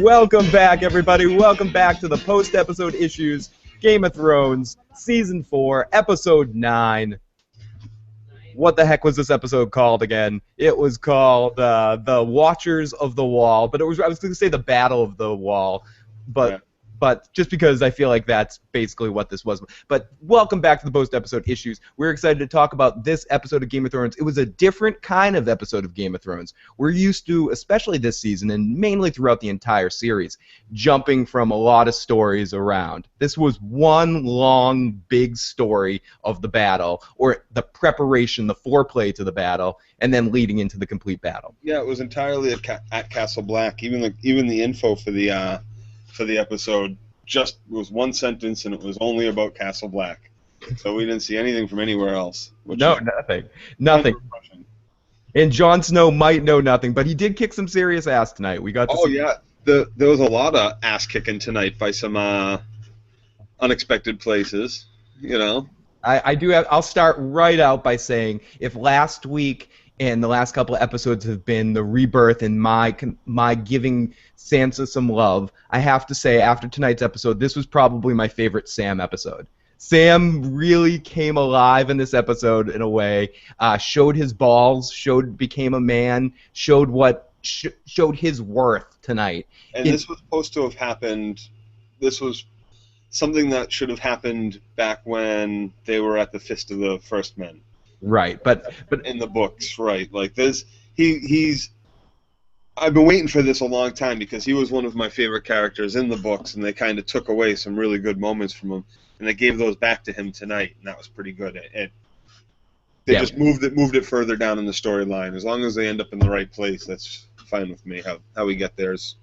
Welcome back, everybody. Welcome back to the post-episode issues, Game of Thrones, Season 4, Episode 9. What the heck was this episode called again? It was called The Watchers of the Wall, but I was going to say The Battle of the Wall, but just because I feel like that's basically what this was. But welcome back to the post-episode issues. We're excited to talk about this episode of Game of Thrones. It was a different kind of episode of Game of Thrones. We're used to, especially this season and mainly throughout the entire series, jumping from a lot of stories around. This was one long, big story of the battle, or the preparation, the foreplay to the battle, and then leading into the complete battle. Yeah, it was entirely at Castle Black. Even the info for the episode just was one sentence, and it was only about Castle Black. So we didn't see anything from anywhere else. No, nothing. And Jon Snow might know nothing, but he did kick some serious ass tonight. We got to see. Yeah, there was a lot of ass kicking tonight by some unexpected places. You know. I do have. I'll start right out by saying, if last week and the last couple of episodes have been the rebirth and my giving Sansa some love, I have to say, after tonight's episode, this was probably my favorite Sam episode. Sam really came alive in this episode in a way, showed his balls, became a man, showed his worth tonight. And this was supposed to have happened. This was something that should have happened back when they were at the Fist of the First Men. Right, but in the books, right? Like this, he's. I've been waiting for this a long time because he was one of my favorite characters in the books, and they kind of took away some really good moments from him, and they gave those back to him tonight, and that was pretty good. They just moved it further down in the storyline. As long as they end up in the right place, that's fine with me. How we get there is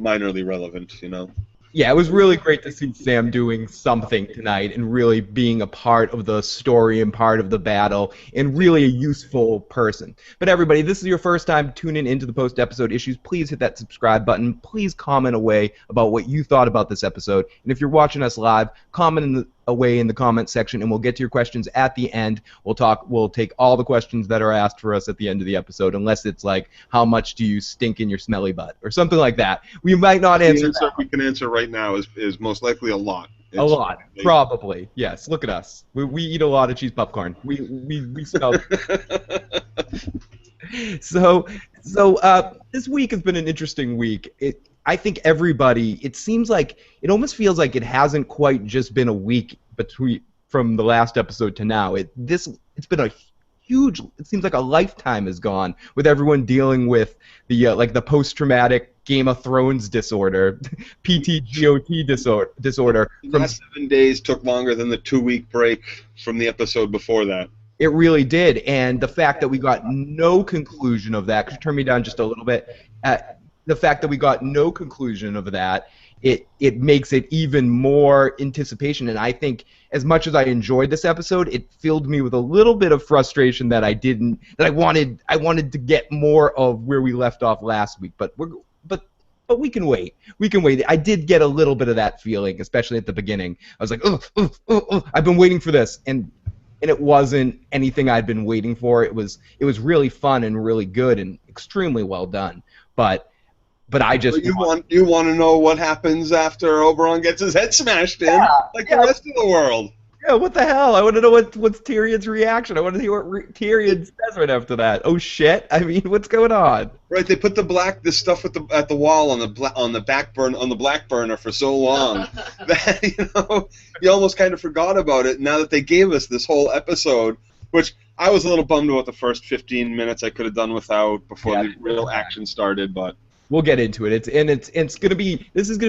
minorly relevant, you know. Yeah, it was really great to see Sam doing something tonight and really being a part of the story and part of the battle and really a useful person. But everybody, this is your first time tuning into the post-episode issues. Please hit that subscribe button. Please comment away about what you thought about this episode. And if you're watching us live, comment away in the comment section, and we'll get to your questions at the end. We'll take all the questions that are asked for us at the end of the episode, unless it's like, how much do you stink in your smelly butt, or something like that. We might not answer that. The answer we can answer right now is most likely a lot. A lot, probably. Yes, look at us. We eat a lot of cheese popcorn. We smell So this week has been an interesting week. I think everybody, it seems like, it almost feels like it hasn't quite just been a week from the last episode to now. It's been a huge, it seems like a lifetime has gone with everyone dealing with the post-traumatic Game of Thrones disorder, PTGOT disorder. The last 7 days took longer than the 2-week break from the episode before that. It really did, and the fact that we got no conclusion of that, could you turn me down just a little bit? The fact that we got no conclusion of that, it makes it even more anticipation. And I think, as much as I enjoyed this episode, it filled me with a little bit of frustration that I wanted to get more of where we left off last week. But we can wait. We can wait. I did get a little bit of that feeling, especially at the beginning. I was like, I've been waiting for this, and it wasn't anything I'd been waiting for. It was really fun and really good and extremely well done. But I just you want to know what happens after Oberon gets his head smashed in, the rest of the world. Yeah, what the hell? I want to know what's Tyrion's reaction. I want to hear what Tyrion says right after that. Oh shit! I mean, what's going on? Right, they put this stuff at the wall on the black burner for so long that you almost kind of forgot about it. Now that they gave us this whole episode, which I was a little bummed about the first 15 minutes. I could have done without before the real action started, but. We'll get into it. This is gonna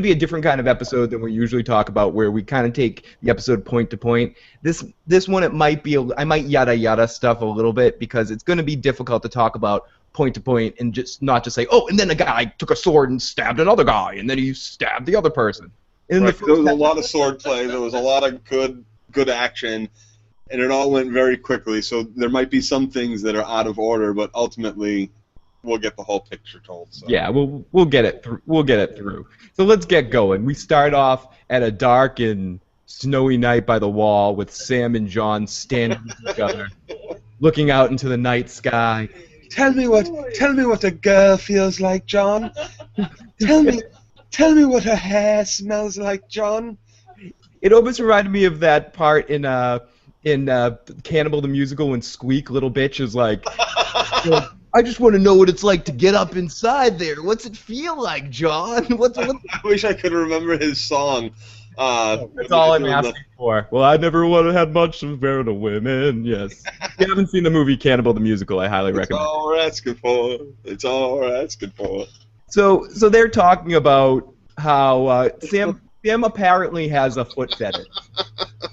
be a different kind of episode than we usually talk about, where we kind of take the episode point to point. This one, I might yada yada stuff a little bit, because it's gonna be difficult to talk about point to point and not just say, oh, and then a guy took a sword and stabbed another guy, and then he stabbed the other person. And right. There was a lot of sword play. There was a lot of good action, and it all went very quickly. So there might be some things that are out of order, but ultimately, we'll get the whole picture told. So. Yeah, we'll get it through. We'll get it through. So let's get going. We start off at a dark and snowy night by the wall with Sam and Jon standing with each other, looking out into the night sky. Tell me what a girl feels like, John. Tell me what her hair smells like, John. It almost reminded me of that part in Cannibal the Musical when Squeak, little bitch, is like, I just want to know what it's like to get up inside there. What's it feel like, John? I wish I could remember his song. That's all I'm asking for. Well, I never would have had much compared to women. Yes. If you haven't seen the movie Cannibal the Musical, I highly recommend it. It's all we're asking for. It's all we're asking for. So they're talking about how Sam apparently has a foot fetish.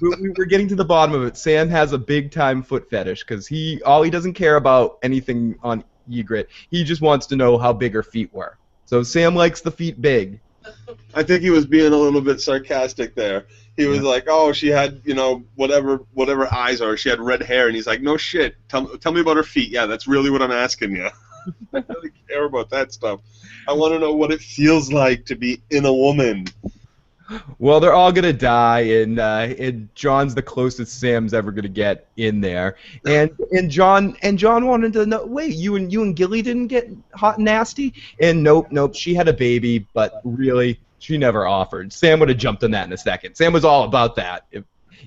We're getting to the bottom of it. Sam has a big-time foot fetish because all he doesn't care about anything on Ygritte. He just wants to know how big her feet were. So Sam likes the feet big. I think he was being a little bit sarcastic there. He was like, "Oh, she had, whatever eyes are. She had red hair," and he's like, "No shit. Tell me about her feet. Yeah, that's really what I'm asking you. I really care about that stuff. I want to know what it feels like to be in a woman." Well, they're all gonna die, and John's the closest Sam's ever gonna get in there. And John wanted to know, wait, you and Gilly didn't get hot and nasty? And nope, she had a baby, but really, she never offered. Sam would have jumped on that in a second. Sam was all about that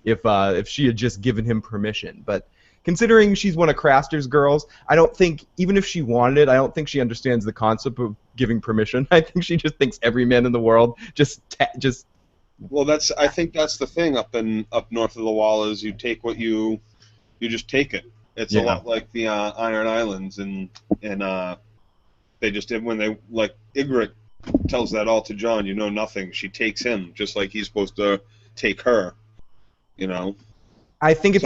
if she had just given him permission. But considering she's one of Craster's girls, I don't think, even if she wanted it, I don't think she understands the concept of giving permission. I think she just thinks every man in the world just. Well, I think that's the thing up north of the wall is you take what you just take it. It's a lot like the Iron Islands, and they just did when they like Ygritte tells that all to Jon. You know nothing. She takes him just like he's supposed to take her. I think it's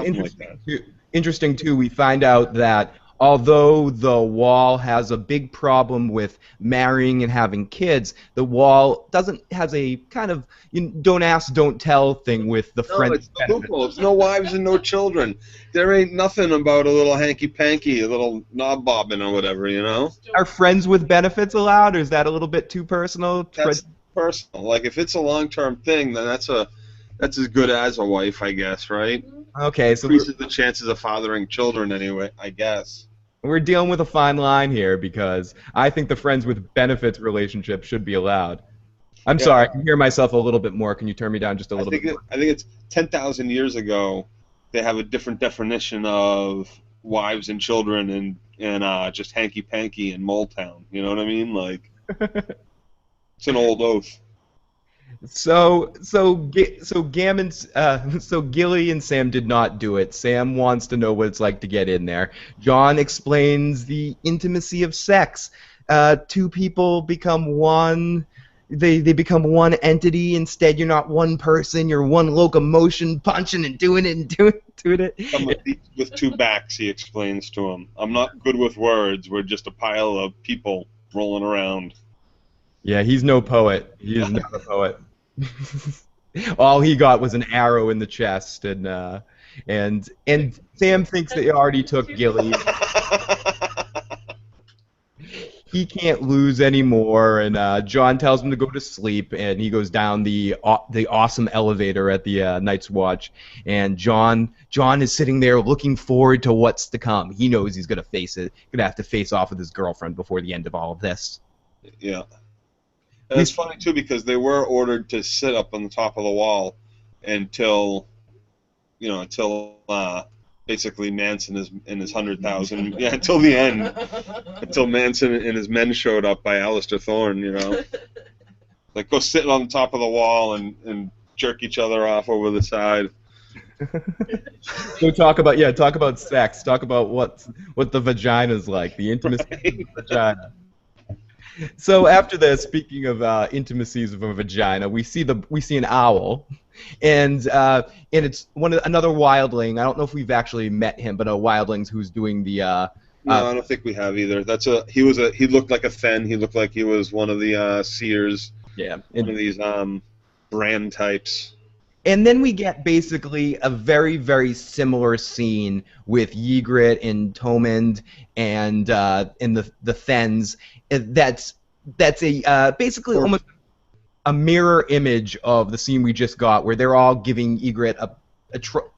interesting too. We find out that although the Wall has a big problem with marrying and having kids, the Wall has a kind of don't ask, don't tell thing with the friends. It's the loophole. It's no wives and no children. There ain't nothing about a little hanky-panky, a little knob bobbing or whatever, Are friends with benefits allowed, or is that a little bit too personal? That's personal. Like, if it's a long-term thing, then that's as good as a wife, I guess, right? Okay, so increases the chances of fathering children anyway, I guess. We're dealing with a fine line here because I think the friends with benefits relationship should be allowed. I'm sorry, I can hear myself a little bit more. Can you turn me down just a little bit more? I think it's 10,000 years ago. They have a different definition of wives and children and just hanky-panky in Moletown. You know what I mean? Like, it's an old oath. So Gilly and Sam did not do it. Sam wants to know what it's like to get in there. Jon explains the intimacy of sex. Two people become one. They become one entity. Instead, you're not one person. You're one locomotion, punching and doing it and doing it. With two backs, he explains to him. I'm not good with words. We're just a pile of people rolling around. Yeah, he's no poet. He is not a poet. All he got was an arrow in the chest, and Sam thinks that he already took Gilly. He can't lose anymore, and Jon tells him to go to sleep, and he goes down the awesome elevator at the Night's Watch, and Jon is sitting there looking forward to what's to come. He knows he's gonna have to face off with his girlfriend before the end of all of this. Yeah. And it's funny, too, because they were ordered to sit up on the top of the wall until basically Manson and his 100,000, until the end, until Manson and his men showed up by Alistair Thorne, Like, go sit on the top of the wall and jerk each other off over the side. So talk about sex, talk about what the vagina's like, the intimacy of the vagina. So after this, speaking of intimacies of a vagina, we see an owl, and it's another wildling. I don't know if we've actually met him, but a wildling who's doing the. No, I don't think we have either. He looked like a Fen. He looked like he was one of the seers. Yeah, one of these brand types. And then we get basically a very, very similar scene with Ygritte and Tomund and the Fens. That's basically almost a mirror image of the scene we just got, where they're all giving Ygritte a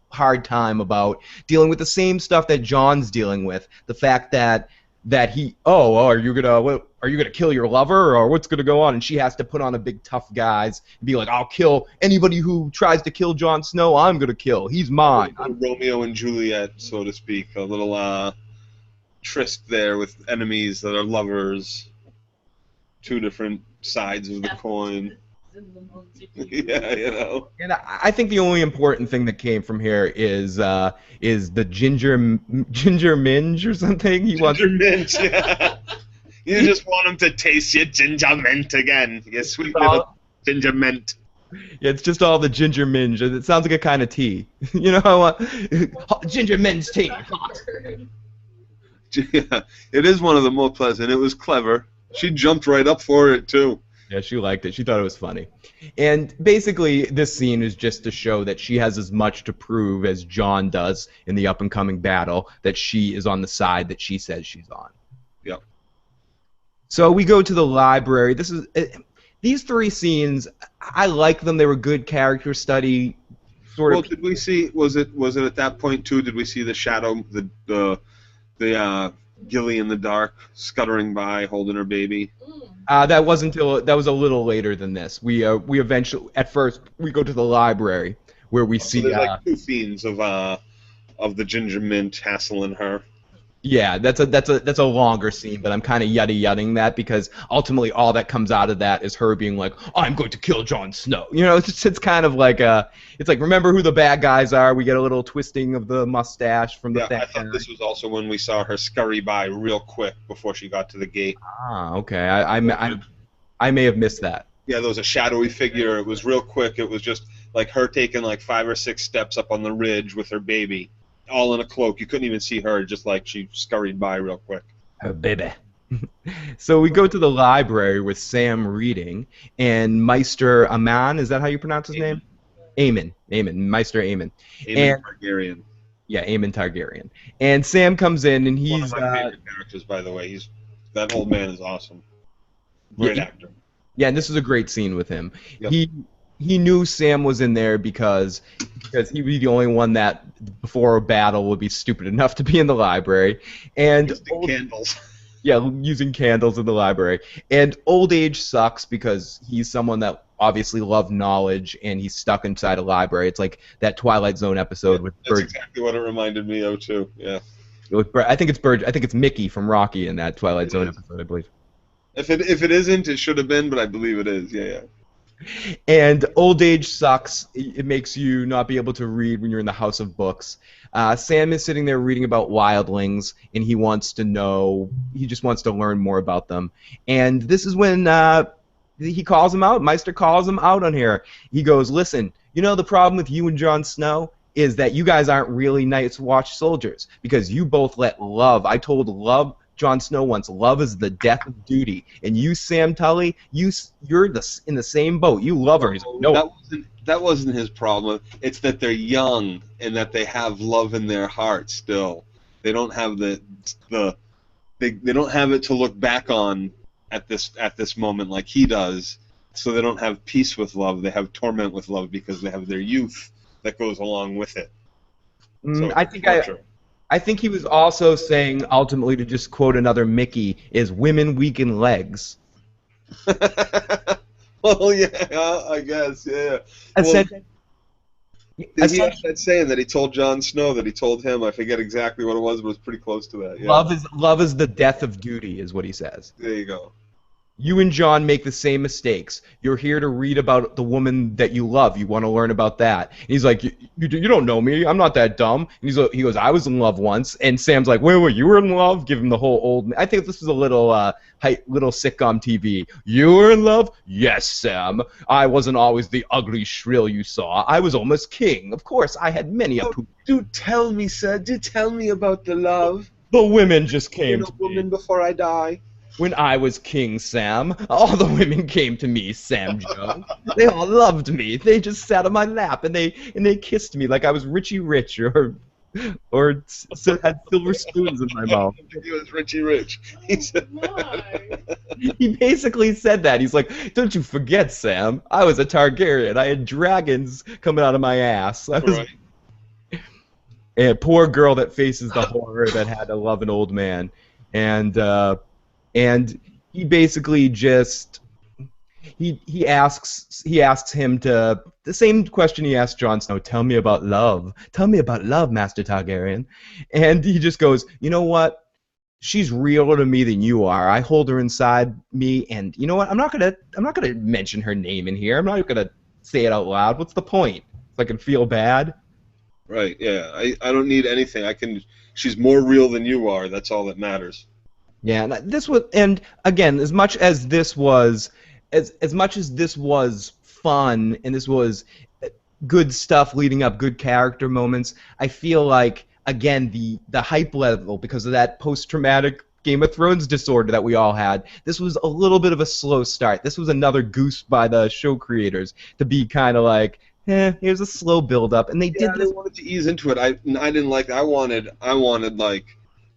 hard time about dealing with the same stuff that Jon's dealing with. The fact that that are you gonna kill your lover, or what's gonna go on? And she has to put on a big tough guise and be like, I'll kill anybody who tries to kill Jon Snow. I'm gonna kill. He's mine. Romeo and Juliet, so to speak, a little tryst there with enemies that are lovers, two different sides of the coin. Yeah, you know. And I think the only important thing that came from here is the ginger minge or something. Ginger mint, yeah. You just want him to taste your ginger mint again. You sweet little ginger mint. Yeah, it's just all the ginger minge. It sounds like a kind of tea. You know, ginger minge tea. Yeah, it is one of the more pleasant. It was clever. She jumped right up for it, too. Yeah, she liked it. She thought it was funny. And basically, this scene is just to show that she has as much to prove as Jon does in the up-and-coming battle, that she is on the side that she says she's on. Yep. So we go to the library. These three scenes, I like them. They were good character study. Well, did we see? Was it at that point too? Did we see the shadow, the Gilly in the dark scuttering by, holding her baby? That was a little later than this. We eventually, at first, we go to the library where we see. So there's like two scenes of the ginger mint hassling her. Yeah, that's a longer scene, but I'm kind of yutting that because ultimately all that comes out of that is her being like, I'm going to kill Jon Snow. You know, it's kind of like it's like, remember who the bad guys are. We get a little twisting of the mustache from the. Yeah, I thought this was also when we saw her scurry by real quick before she got to the gate. Ah, okay. I may have missed that. Yeah, there was a shadowy figure. It was real quick. It was just like her taking like 5 or 6 steps up on the ridge with her baby. All in a cloak. You couldn't even see her, just like she scurried by real quick. Oh, baby. So we go to the library with Sam reading, and Meister Aman, is that how you pronounce his name? Aemon. Meister Aemon. Aemon Targaryen. Yeah, Aemon Targaryen. And Sam comes in, and he's... one of my favorite characters, by the way. That old man is awesome. Great actor. Yeah, and this is a great scene with him. Yep. He knew Sam was in there because he was the only one that before a battle would be stupid enough to be in the library. And candles. Yeah, using candles in the library. And old age sucks because he's someone that obviously loved knowledge and he's stuck inside a library. It's like that Twilight Zone episode with That's exactly what it reminded me of too. Yeah. I think it's Mickey from Rocky in that Twilight Zone episode, I believe. If it isn't, it should have been, but I believe it is. Yeah. And old age sucks. It makes you not be able to read when you're in the House of Books. Sam is sitting there reading about wildlings, and he wants to know. He just wants to learn more about them. And this is when he calls him out. Meister calls him out on here. He goes, "Listen, you know the problem with you and Jon Snow is that you guys aren't really Night's Watch soldiers because you both let love. I told Jon Snow once, love is the death of duty. And you, Sam Tully, you're in the same boat. You love her." He's like, no. That wasn't his problem. It's that they're young and that they have love in their heart still. They don't have they don't have it to look back on at this moment like he does. So they don't have peace with love. They have torment with love because they have their youth that goes along with it. So I think he was also saying, ultimately, to just quote another Mickey, is women weaken legs. Well, yeah, I guess, yeah. He had that saying that he told Jon Snow that he told him. I forget exactly what it was, but it was pretty close to that. Yeah. Love is the death of duty, is what he says. There you go. You and Jon make the same mistakes. You're here to read about the woman that you love. You want to learn about that. And he's like, you don't know me. I'm not that dumb. And he goes, I was in love once. And Sam's like, wait, you were in love? Give him the whole old. I think this was a little sitcom TV. You were in love? Yes, Sam. I wasn't always the ugly shrill you saw. I was almost king. Of course, I had many a poop. Do tell me, sir. Do tell me about the love. The women just came to me. Woman before I die. When I was King Sam, all the women came to me, Sam Joe. They all loved me. They just sat on my lap and they kissed me like I was Richie Rich or had silver spoons in my mouth. He was Richie Rich. He said He basically said that. He's like, don't you forget, Sam, I was a Targaryen. I had dragons coming out of my ass. Right. And poor girl that faces the horror that had to love an old man. and and he basically just he asks him to the same question he asked Jon Snow. Tell me about love. Tell me about love, Master Targaryen. And he just goes, you know what? She's realer to me than you are. I hold her inside me, and you know what? I'm not gonna mention her name in here. I'm not gonna say it out loud. What's the point? If I can feel bad. Right, yeah. I don't need anything. She's more real than you are. That's all that matters. Yeah, and again, as much as this was fun and this was good stuff leading up, good character moments, I feel like again the hype level because of that post-traumatic Game of Thrones disorder that we all had. This was a little bit of a slow start. This was another goose by the show creators to be kind of like, here's a slow build up, and they Yeah, did they this. wanted to ease into it. I didn't like. I wanted like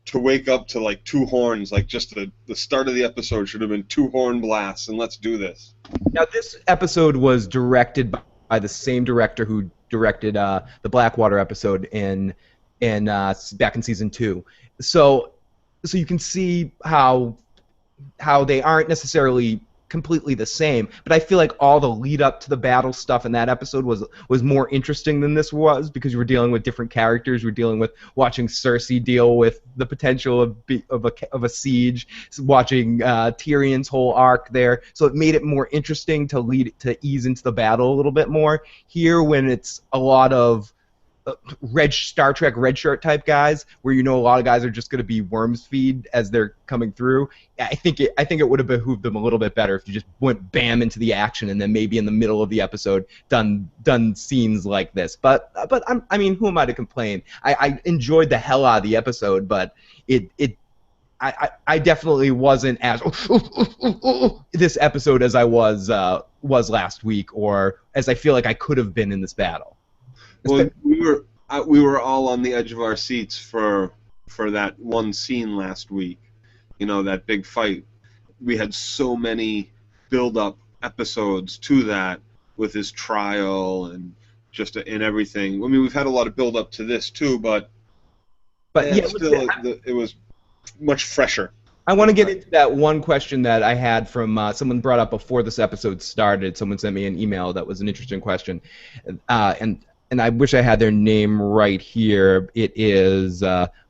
to wake up to like two horns. Like just the start of the episode should have been two horn blasts, and let's do this. Now, this episode was directed by the same director who directed the Blackwater episode in back in season 2. So you can see how they aren't necessarily completely the same, but I feel like all the lead up to the battle stuff in that episode was more interesting than this was because you were dealing with different characters. You were dealing with watching Cersei deal with the potential of a siege, watching Tyrion's whole arc there. So it made it more interesting to ease into the battle a little bit more. Here, when it's a lot of Star Trek red shirt type guys, where a lot of guys are just going to be worms feed as they're coming through. I think it would have behooved them a little bit better if you just went bam into the action and then maybe in the middle of the episode done scenes like this. But I mean, who am I to complain? I enjoyed the hell out of the episode, but I definitely wasn't as this episode as I was last week, or as I feel like I could have been in this battle. Well, we were all on the edge of our seats for that one scene last week. That big fight. We had so many build-up episodes to that with his trial and and everything. I mean, we've had a lot of build-up to this too, but yeah, still, it was much fresher. I want to get into that one question that I had from someone brought up before this episode started. Someone sent me an email that was an interesting question, and I wish I had their name right here. It is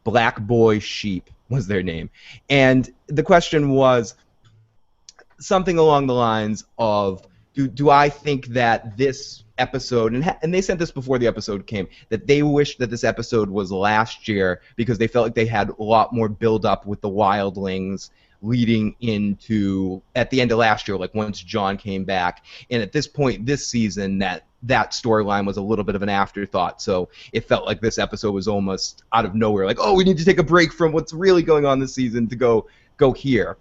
Black Boy Sheep was their name. And the question was something along the lines of, do I think that this episode, and they sent this before the episode came, that they wish that this episode was last year because they felt like they had a lot more build-up with the wildlings leading into at the end of last year, like once Jon came back. And at this point this season, that storyline was a little bit of an afterthought, so it felt like this episode was almost out of nowhere, like, oh, we need to take a break from what's really going on this season to go here.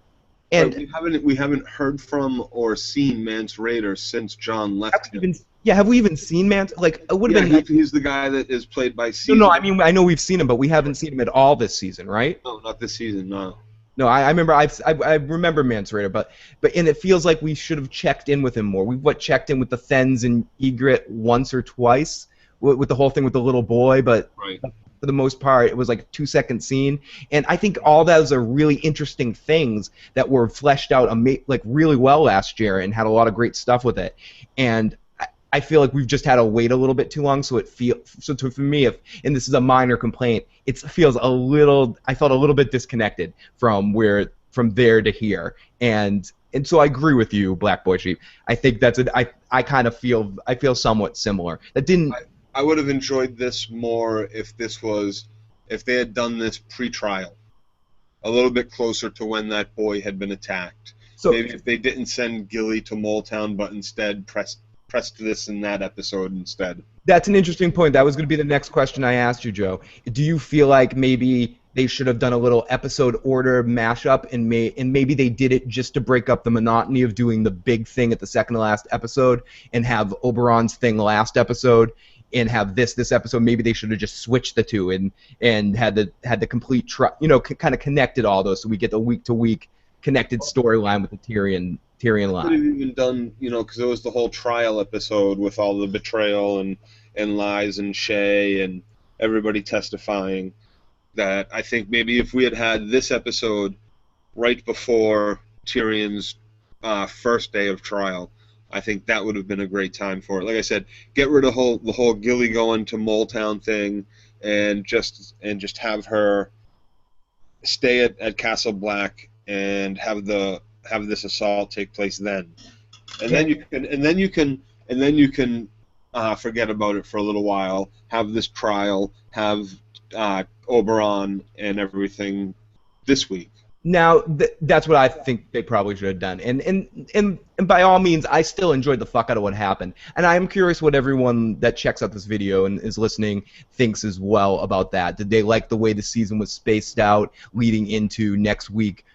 And we haven't heard from or seen Mance Rayder since Jon left him. Have we even seen Mance? Like, it would have been. He's the guy that is played by Caesar. No, I mean, I know we've seen him, but we haven't seen him at all this season, right? No, not this season. No. No, I remember. I remember Mance Rayder, but and it feels like we should have checked in with him more. We've checked in with the Thens and Ygritte once or twice with the whole thing with the little boy, but right. For the most part, it was like a 2-second scene. And I think all those are really interesting things that were fleshed out like really well last year and had a lot of great stuff with it. And I feel like we've just had to wait a little bit too long, so for me, and this is a minor complaint, I felt a little bit disconnected from there to here. And so I agree with you, Black Boy Sheep. I think I kind of feel somewhat similar. That didn't. I would have enjoyed this more if they had done this pre-trial, a little bit closer to when that boy had been attacked. So maybe if they didn't send Gilly to Moletown, but instead pressed this in that episode instead. That's an interesting point. That was going to be the next question I asked you, Joe. Do you feel like maybe they should have done a little episode order mashup, and maybe they did it just to break up the monotony of doing the big thing at the second to last episode and have Oberon's thing last episode and have this episode? Maybe they should have just switched the two and had the complete kind of connected all those, so we get the week to week connected storyline with the Tyrion line. Could have even done, because there was the whole trial episode with all the betrayal and lies and Shay and everybody testifying. that I think maybe if we had had this episode right before Tyrion's first day of trial, I think that would have been a great time for it. Like I said, get rid of the whole Gilly going to Moletown thing, and just have her stay at Castle Black and have this assault take place then, and then you can forget about it for a little while. Have this trial, have Oberon and everything this week. Now, that's what I think they probably should have done. And by all means, I still enjoyed the fuck out of what happened. And I'm curious what everyone that checks out this video and is listening thinks as well about that. Did they like the way the season was spaced out leading into next week,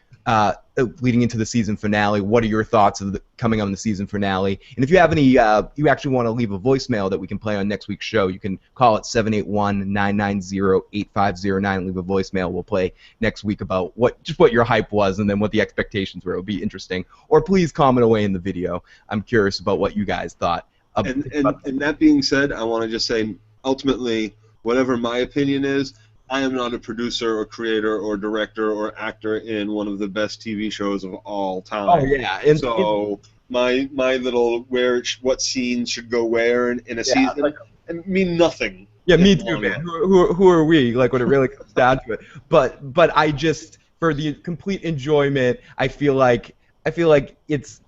leading into the season finale? What are your thoughts of coming on the season finale? And if you have any, you actually want to leave a voicemail that we can play on next week's show, you can call it 781-990-8509 and leave a voicemail. We'll play next week about what your hype was and then what the expectations were. It would be interesting. Or please comment away in the video. I'm curious about what you guys thought. And that being said, I want to just say, ultimately, whatever my opinion is, I am not a producer or creator or director or actor in one of the best TV shows of all time. Oh yeah, my little what scenes should go where in a season mean nothing. Yeah, me too, man. Who are we? Like when it really comes down to it. But I just, for the complete enjoyment, I feel like it's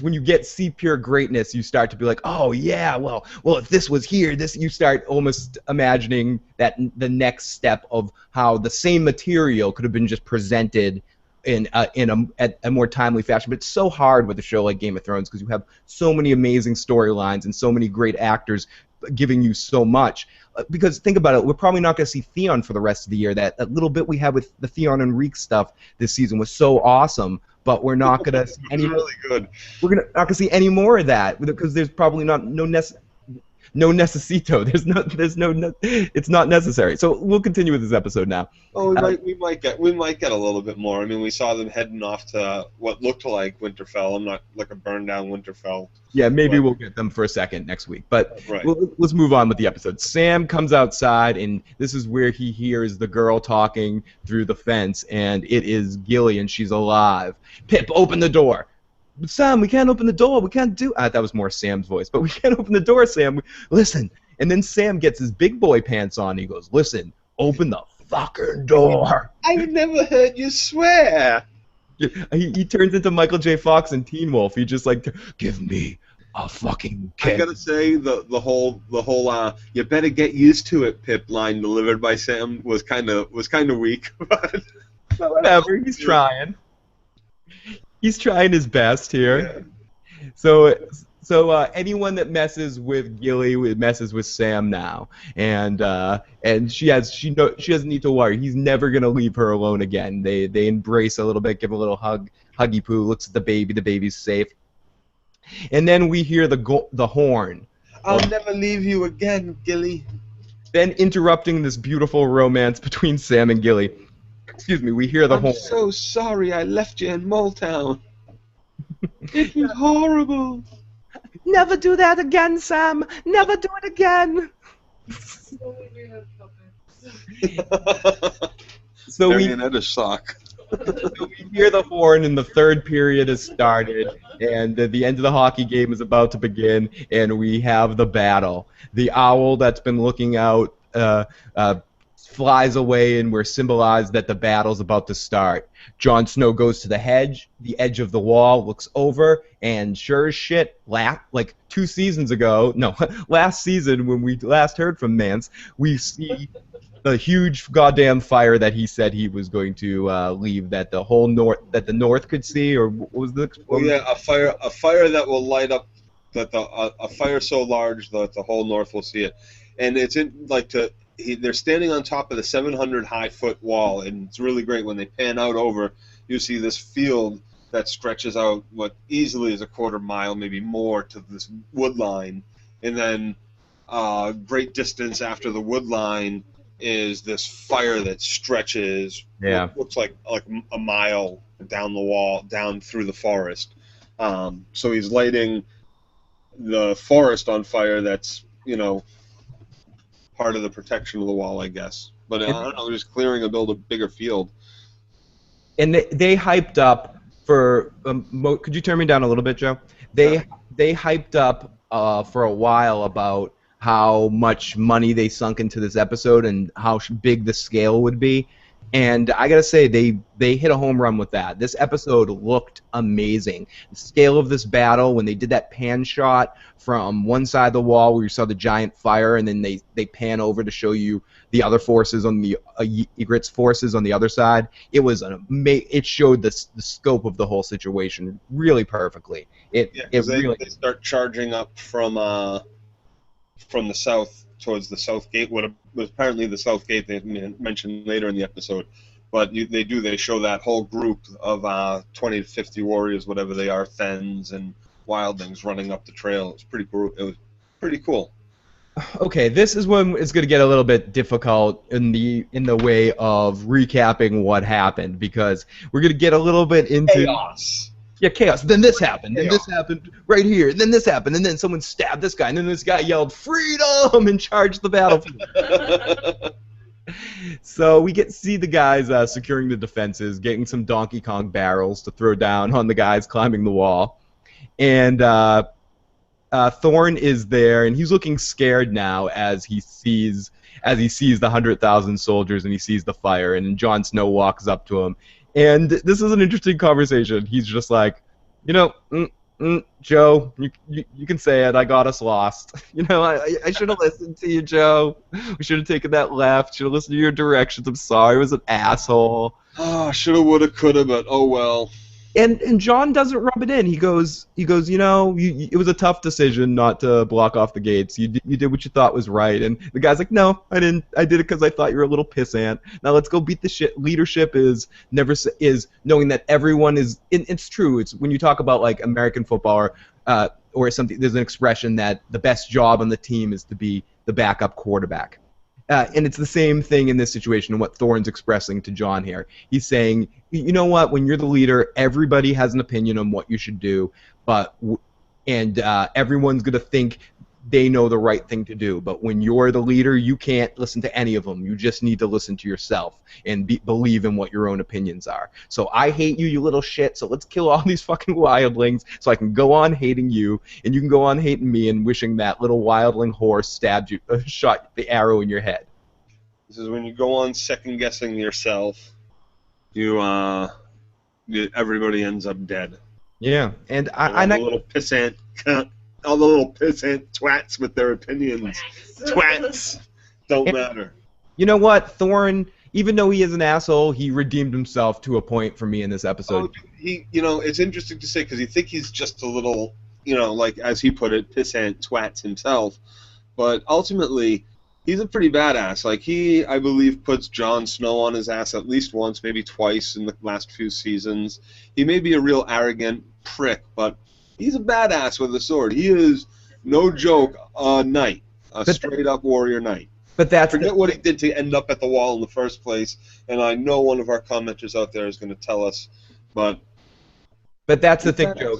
when you see pure greatness, you start to be like, oh yeah, well, if this was here, you start almost imagining that the next step of how the same material could have been just presented in a more timely fashion. But it's so hard with a show like Game of Thrones because you have so many amazing storylines and so many great actors giving you so much. Because think about it, we're probably not going to see Theon for the rest of the year. That little bit we had with the Theon and Reek stuff this season was so awesome. But we're not going to see any. Really good. We're not going to see any more of that because there's probably no necessito. It's not necessary. So we'll continue with this episode now. Oh, we might get a little bit more. I mean, we saw them heading off to what looked like Winterfell. I'm not like a burned down Winterfell. Yeah, maybe we'll get them for a second next week. But let's move on with the episode. Sam comes outside, and this is where he hears the girl talking through the fence, and it is Gilly, and she's alive. Pip, open the door. Sam, we can't open the door. We can't do... that was more Sam's voice. But we can't open the door, Sam. Listen. And then Sam gets his big boy pants on. He goes, listen, open the fucking door. I've never heard you swear. He turns into Michael J. Fox in Teen Wolf. He just like, give me a fucking kick. I gotta say, the whole you better get used to it, Pip line delivered by Sam was kind of weak. But whatever. He's trying. He's trying his best here. Yeah. So anyone that messes with Gilly messes with Sam now, and she doesn't need to worry. He's never gonna leave her alone again. They embrace a little bit, give a little huggy poo, looks at the baby. The baby's safe, and then we hear the horn. I'll never leave you again, Gilly. Then interrupting this beautiful romance between Sam and Gilly. Excuse me, we hear the horn. I'm so sorry I left you in Moletown. It was horrible. Never do that again, Sam. Never do it again. So Marionette sock. So we hear the horn, and the third period has started, and the end of the hockey game is about to begin, and we have the battle. The owl that's been looking out flies away, and we're symbolized that the battle's about to start. Jon Snow goes to the edge of the wall, looks over, and sure as shit, like 2 seasons ago, no, last season when we last heard from Mance, we see the huge goddamn fire that he said he was going to leave, that the north could see, or what was the? Oh yeah, a fire that will light up, a fire so large that the whole north will see it, and it's they're standing on top of the 700-foot wall, and it's really great when they pan out over. You see this field that stretches out what easily is a quarter mile, maybe more, to this wood line, and then great distance after the wood line is this fire that stretches. Yeah, looks like a mile down the wall, down through the forest. So he's lighting the forest on fire. That's part of the protection of the wall, I guess. But I don't know, just clearing and build a bigger field. And they hyped up for could you turn me down a little bit, Joe? They hyped up for a while about how much money they sunk into this episode and how big the scale would be. And I gotta say, they hit a home run with that. This episode looked amazing. The scale of this battle, when they did that pan shot from one side of the wall where you saw the giant fire, and then they pan over to show you the other forces on the Ygritte's forces on the other side. It was it showed the scope of the whole situation really perfectly. They start charging up from the south towards the south gate. What was apparently the south gate they mentioned later in the episode, but they show that whole group of 20 to 50 warriors, whatever they are, Thens and wildlings running up the trail. It was pretty cool. Okay, this is when it's going to get a little bit difficult in the way of recapping what happened, because we're going to get a little bit into chaos. Yeah, chaos. Then this happened, and this happened right here, and then this happened, and then someone stabbed this guy, and then this guy yelled "Freedom!" and charged the battlefield. So we get to see the guys securing the defenses, getting some Donkey Kong barrels to throw down on the guys climbing the wall, and Thorn is there, and he's looking scared now as he sees the 100,000 soldiers, and he sees the fire, and Jon Snow walks up to him. And this is an interesting conversation. He's just like, Joe, you can say it. I got us lost. I should have listened to you, Joe. We should have taken that left. Should have listened to your directions. I'm sorry. I was an asshole. Oh, shoulda, woulda, coulda, but oh well. And Jon doesn't rub it in. He goes. It was a tough decision not to block off the gates. You did what you thought was right. And the guy's like, no, I didn't. I did it because I thought you were a little pissant. Now let's go beat the shit. Leadership is knowing that everyone is. It's true. It's when you talk about like American football or something. There's an expression that the best job on the team is to be the backup quarterback. And it's the same thing in this situation, and what Thorne's expressing to Jon here. He's saying, you know what, when you're the leader, everybody has an opinion on what you should do, and everyone's going to think they know the right thing to do. But when you're the leader, you can't listen to any of them. You just need to listen to yourself and believe in what your own opinions are. So I hate you, you little shit, so let's kill all these fucking wildlings so I can go on hating you, and you can go on hating me and wishing that little wildling horse stabbed you, shot the arrow in your head. This is when you go on second-guessing yourself, everybody ends up dead. Yeah, and little pissant all the little pissant twats with their opinions. Twats don't matter. You know what? Thorne, even though he is an asshole, he redeemed himself to a point for me in this episode. It's interesting to say because you think he's just a little, like as he put it, pissant twats himself, but ultimately he's a pretty badass. Like I believe, puts Jon Snow on his ass at least once, maybe twice in the last few seasons. He may be a real arrogant prick, but he's a badass with a sword. He is, no joke, a knight. Straight-up warrior knight. But forget what he did to end up at the wall in the first place, and I know one of our commenters out there is going to tell us, but that's the thing, Joe.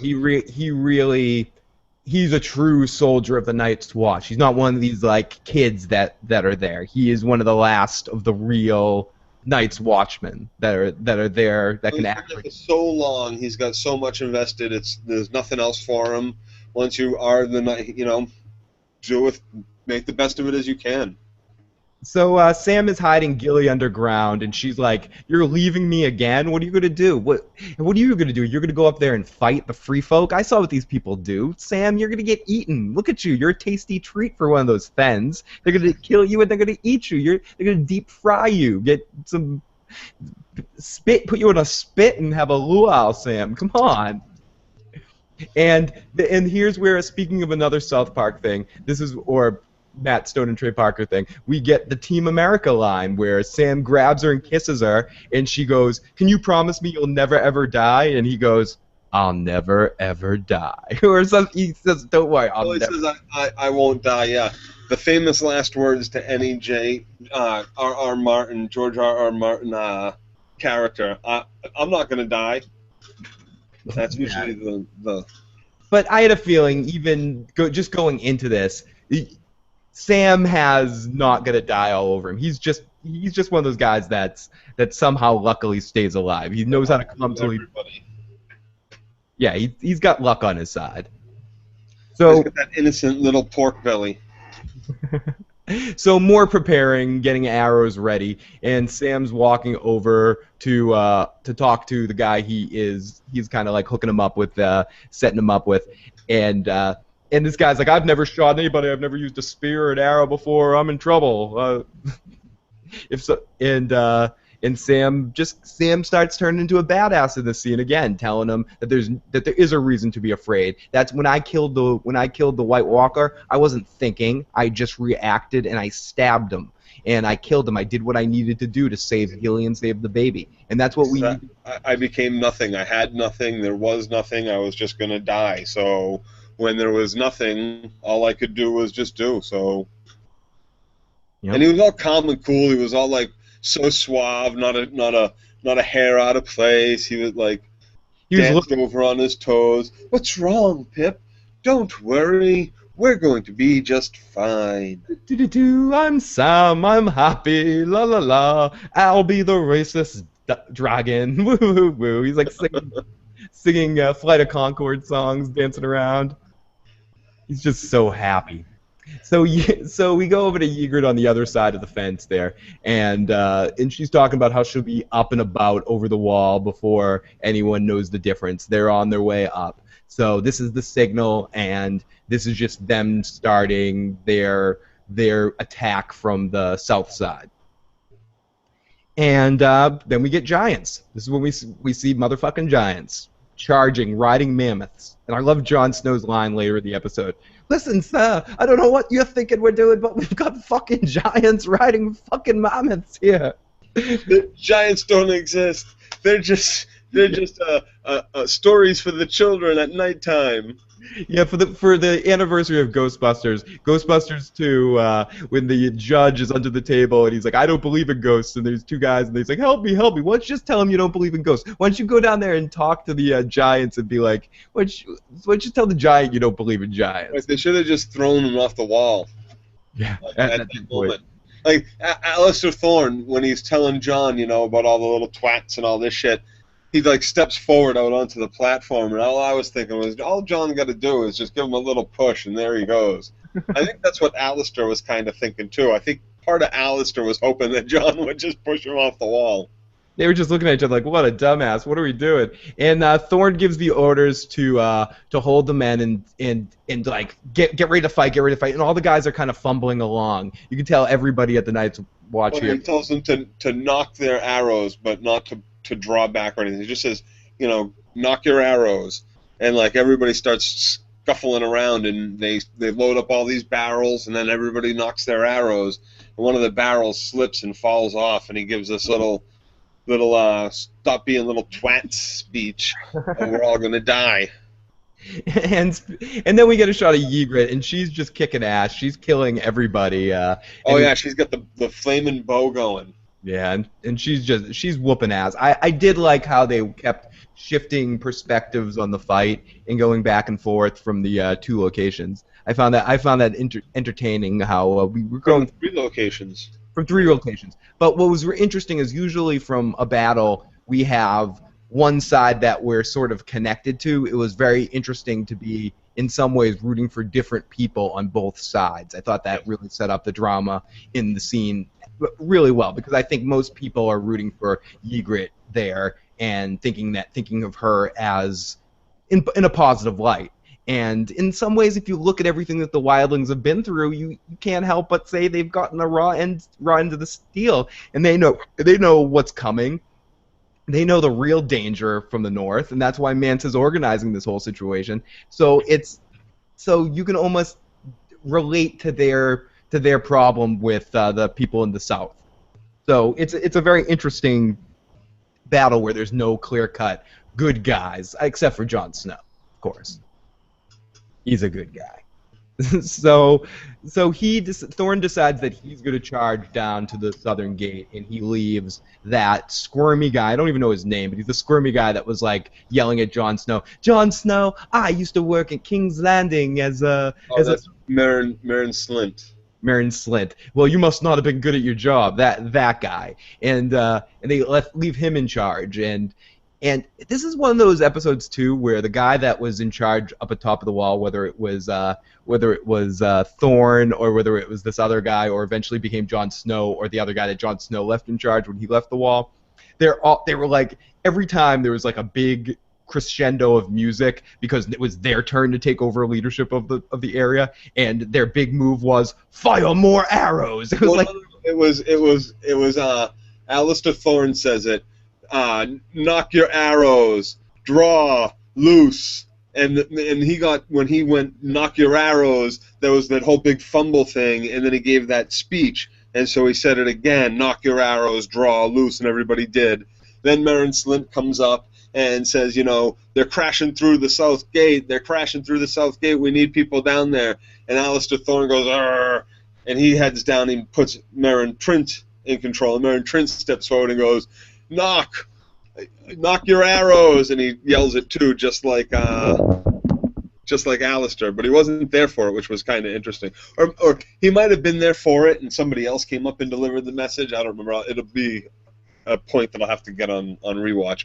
He's a true soldier of the Night's Watch. He's not one of these like kids that are there. He is one of the last of the real Night's Watchmen that are there that can act. For so long, he's got so much invested. There's nothing else for him. Once you are the knight, make the best of it as you can. So Sam is hiding Gilly underground, and she's like, "You're leaving me again? What are you gonna do? What are you gonna do? You're gonna go up there and fight the free folk? I saw what these people do. Sam, you're gonna get eaten. Look at you. You're a tasty treat for one of those Thens. They're gonna kill you and they're gonna eat you. They're gonna deep fry you. Get some spit, put you in a spit, and have a luau, Sam. Come on." And here's where, speaking of another South Park thing, Matt Stone and Trey Parker thing, we get the Team America line where Sam grabs her and kisses her, and she goes, "Can you promise me you'll never ever die?" And he goes, "I'll never ever die." Or something. He says, "Don't worry, he says, I won't die." Yeah, the famous last words to any George R.R. Martin character. I'm not gonna die. That's usually the. But I had a feeling, even just going into this, Sam has not gonna die all over him. He's just he's just one of those guys that somehow luckily stays alive. He knows how to come to everybody. Yeah, he's got luck on his side. He's So got that innocent little pork belly. so more preparing, getting arrows ready, and Sam's walking over to talk to the guy he's kind of like hooking him up with, setting him up with, and this guy's like, I've never shot anybody, I've never used a spear or an arrow before, I'm in trouble. If so, and Sam starts turning into a badass in this scene again, telling him that there is a reason to be afraid. That's when I killed the White Walker, I wasn't thinking, I just reacted and I stabbed him. And I killed him. I did what I needed to do to save Gilly and save the baby. And that's what I became nothing. I had nothing. There was nothing. I was just going to die. So when there was nothing, all I could do was just do. So, yep. And he was all calm and cool. He was all like so suave, not a hair out of place. He was like danced over on his toes. What's wrong, Pip? Don't worry. We're going to be just fine. I'm Sam. I'm happy. La la la. I'll be the racist dragon. Woo woo woo. He's like singing Flight of Conchord songs, dancing around. He's just so happy. So we go over to Ygritte on the other side of the fence there, and she's talking about how she'll be up and about over the wall before anyone knows the difference. They're on their way up. So this is the signal, and this is just them starting their attack from the south side. And then we get giants. This is when we see motherfucking giants charging, riding mammoths. And I love Jon Snow's line later in the episode. Listen, sir, I don't know what you're thinking we're doing, but we've got fucking giants riding fucking mammoths here. The giants don't exist. They're just stories for the children at nighttime. Yeah, for the anniversary of Ghostbusters 2, when the judge is under the table and he's like, I don't believe in ghosts, and there's two guys and he's like, help me. Why don't you just tell them you don't believe in ghosts? Why don't you go down there and talk to the giants and be like, why don't you tell the giant you don't believe in giants? Like, they should have just thrown him off the wall. Yeah, at that moment. Like Alistair Thorne, when he's telling Jon, about all the little twats and all this shit, he like steps forward out onto the platform, and all I was thinking was, all Jon got to do is just give him a little push, and there he goes. I think that's what Alistair was kind of thinking too. I think part of Alistair was hoping that Jon would just push him off the wall. They were just looking at each other like, what a dumbass, what are we doing? And Thorne gives the orders to hold the men and like get ready to fight, and all the guys are kind of fumbling along. You can tell everybody at the Night's Watch here. He tells them to knock their arrows, but not to draw back or anything. He just says, knock your arrows, and like everybody starts scuffling around, and they load up all these barrels, and then everybody knocks their arrows, and one of the barrels slips and falls off, and he gives this little stop being little twats speech, and we're all gonna die. And then we get a shot of Ygritte, and she's just kicking ass. She's killing everybody. She's got the flaming bow going. Yeah, and she's whooping ass. I did like how they kept shifting perspectives on the fight and going back and forth from the two locations. I found that entertaining how we were going from 3 locations. From 3 locations. But what was interesting is usually from a battle we have one side that we're sort of connected to. It was very interesting to be in some ways rooting for different people on both sides. I thought that really set up the drama in the scene really well, because I think most people are rooting for Ygritte there and thinking of her as in a positive light. And in some ways, if you look at everything that the wildlings have been through, you can't help but say they've gotten the raw end of the steel, and they know what's coming. They know the real danger from the north, and that's why Mansa's organizing this whole situation. So you can almost relate to their problem with the people in the south. So it's a very interesting battle where there's no clear-cut good guys, except for Jon Snow, of course. He's a good guy. So Thorne decides that he's going to charge down to the southern gate, and he leaves that squirmy guy. I don't even know his name, but he's the squirmy guy that was like yelling at Jon Snow. Jon Snow, I used to work at King's Landing as a. That's Meryn Slint. Marin Slint. Well, you must not have been good at your job. That guy, and they leave him in charge. And this is one of those episodes too where the guy that was in charge up at top of the wall, whether it was Thorne or whether it was this other guy, or eventually became Jon Snow, or the other guy that Jon Snow left in charge when he left the wall, they were like, every time there was like a big crescendo of music because it was their turn to take over leadership of the area, and their big move was fire more arrows. It was Alistair Thorne says it. Knock your arrows, draw, loose, and when he went knock your arrows, there was that whole big fumble thing, and then he gave that speech, and so he said it again, knock your arrows, draw, loose, and everybody did. Then Marin Slint comes up and says, they're crashing through the south gate, we need people down there, and Alistair Thorne goes, arr, and he heads down and puts Marin Trent in control, and Marin Trent steps forward and goes, knock your arrows, and he yells it too, just like Alistair, but he wasn't there for it, which was kind of interesting. Or he might have been there for it, and somebody else came up and delivered the message. I don't remember. It'll be a point that I'll have to get on rewatch.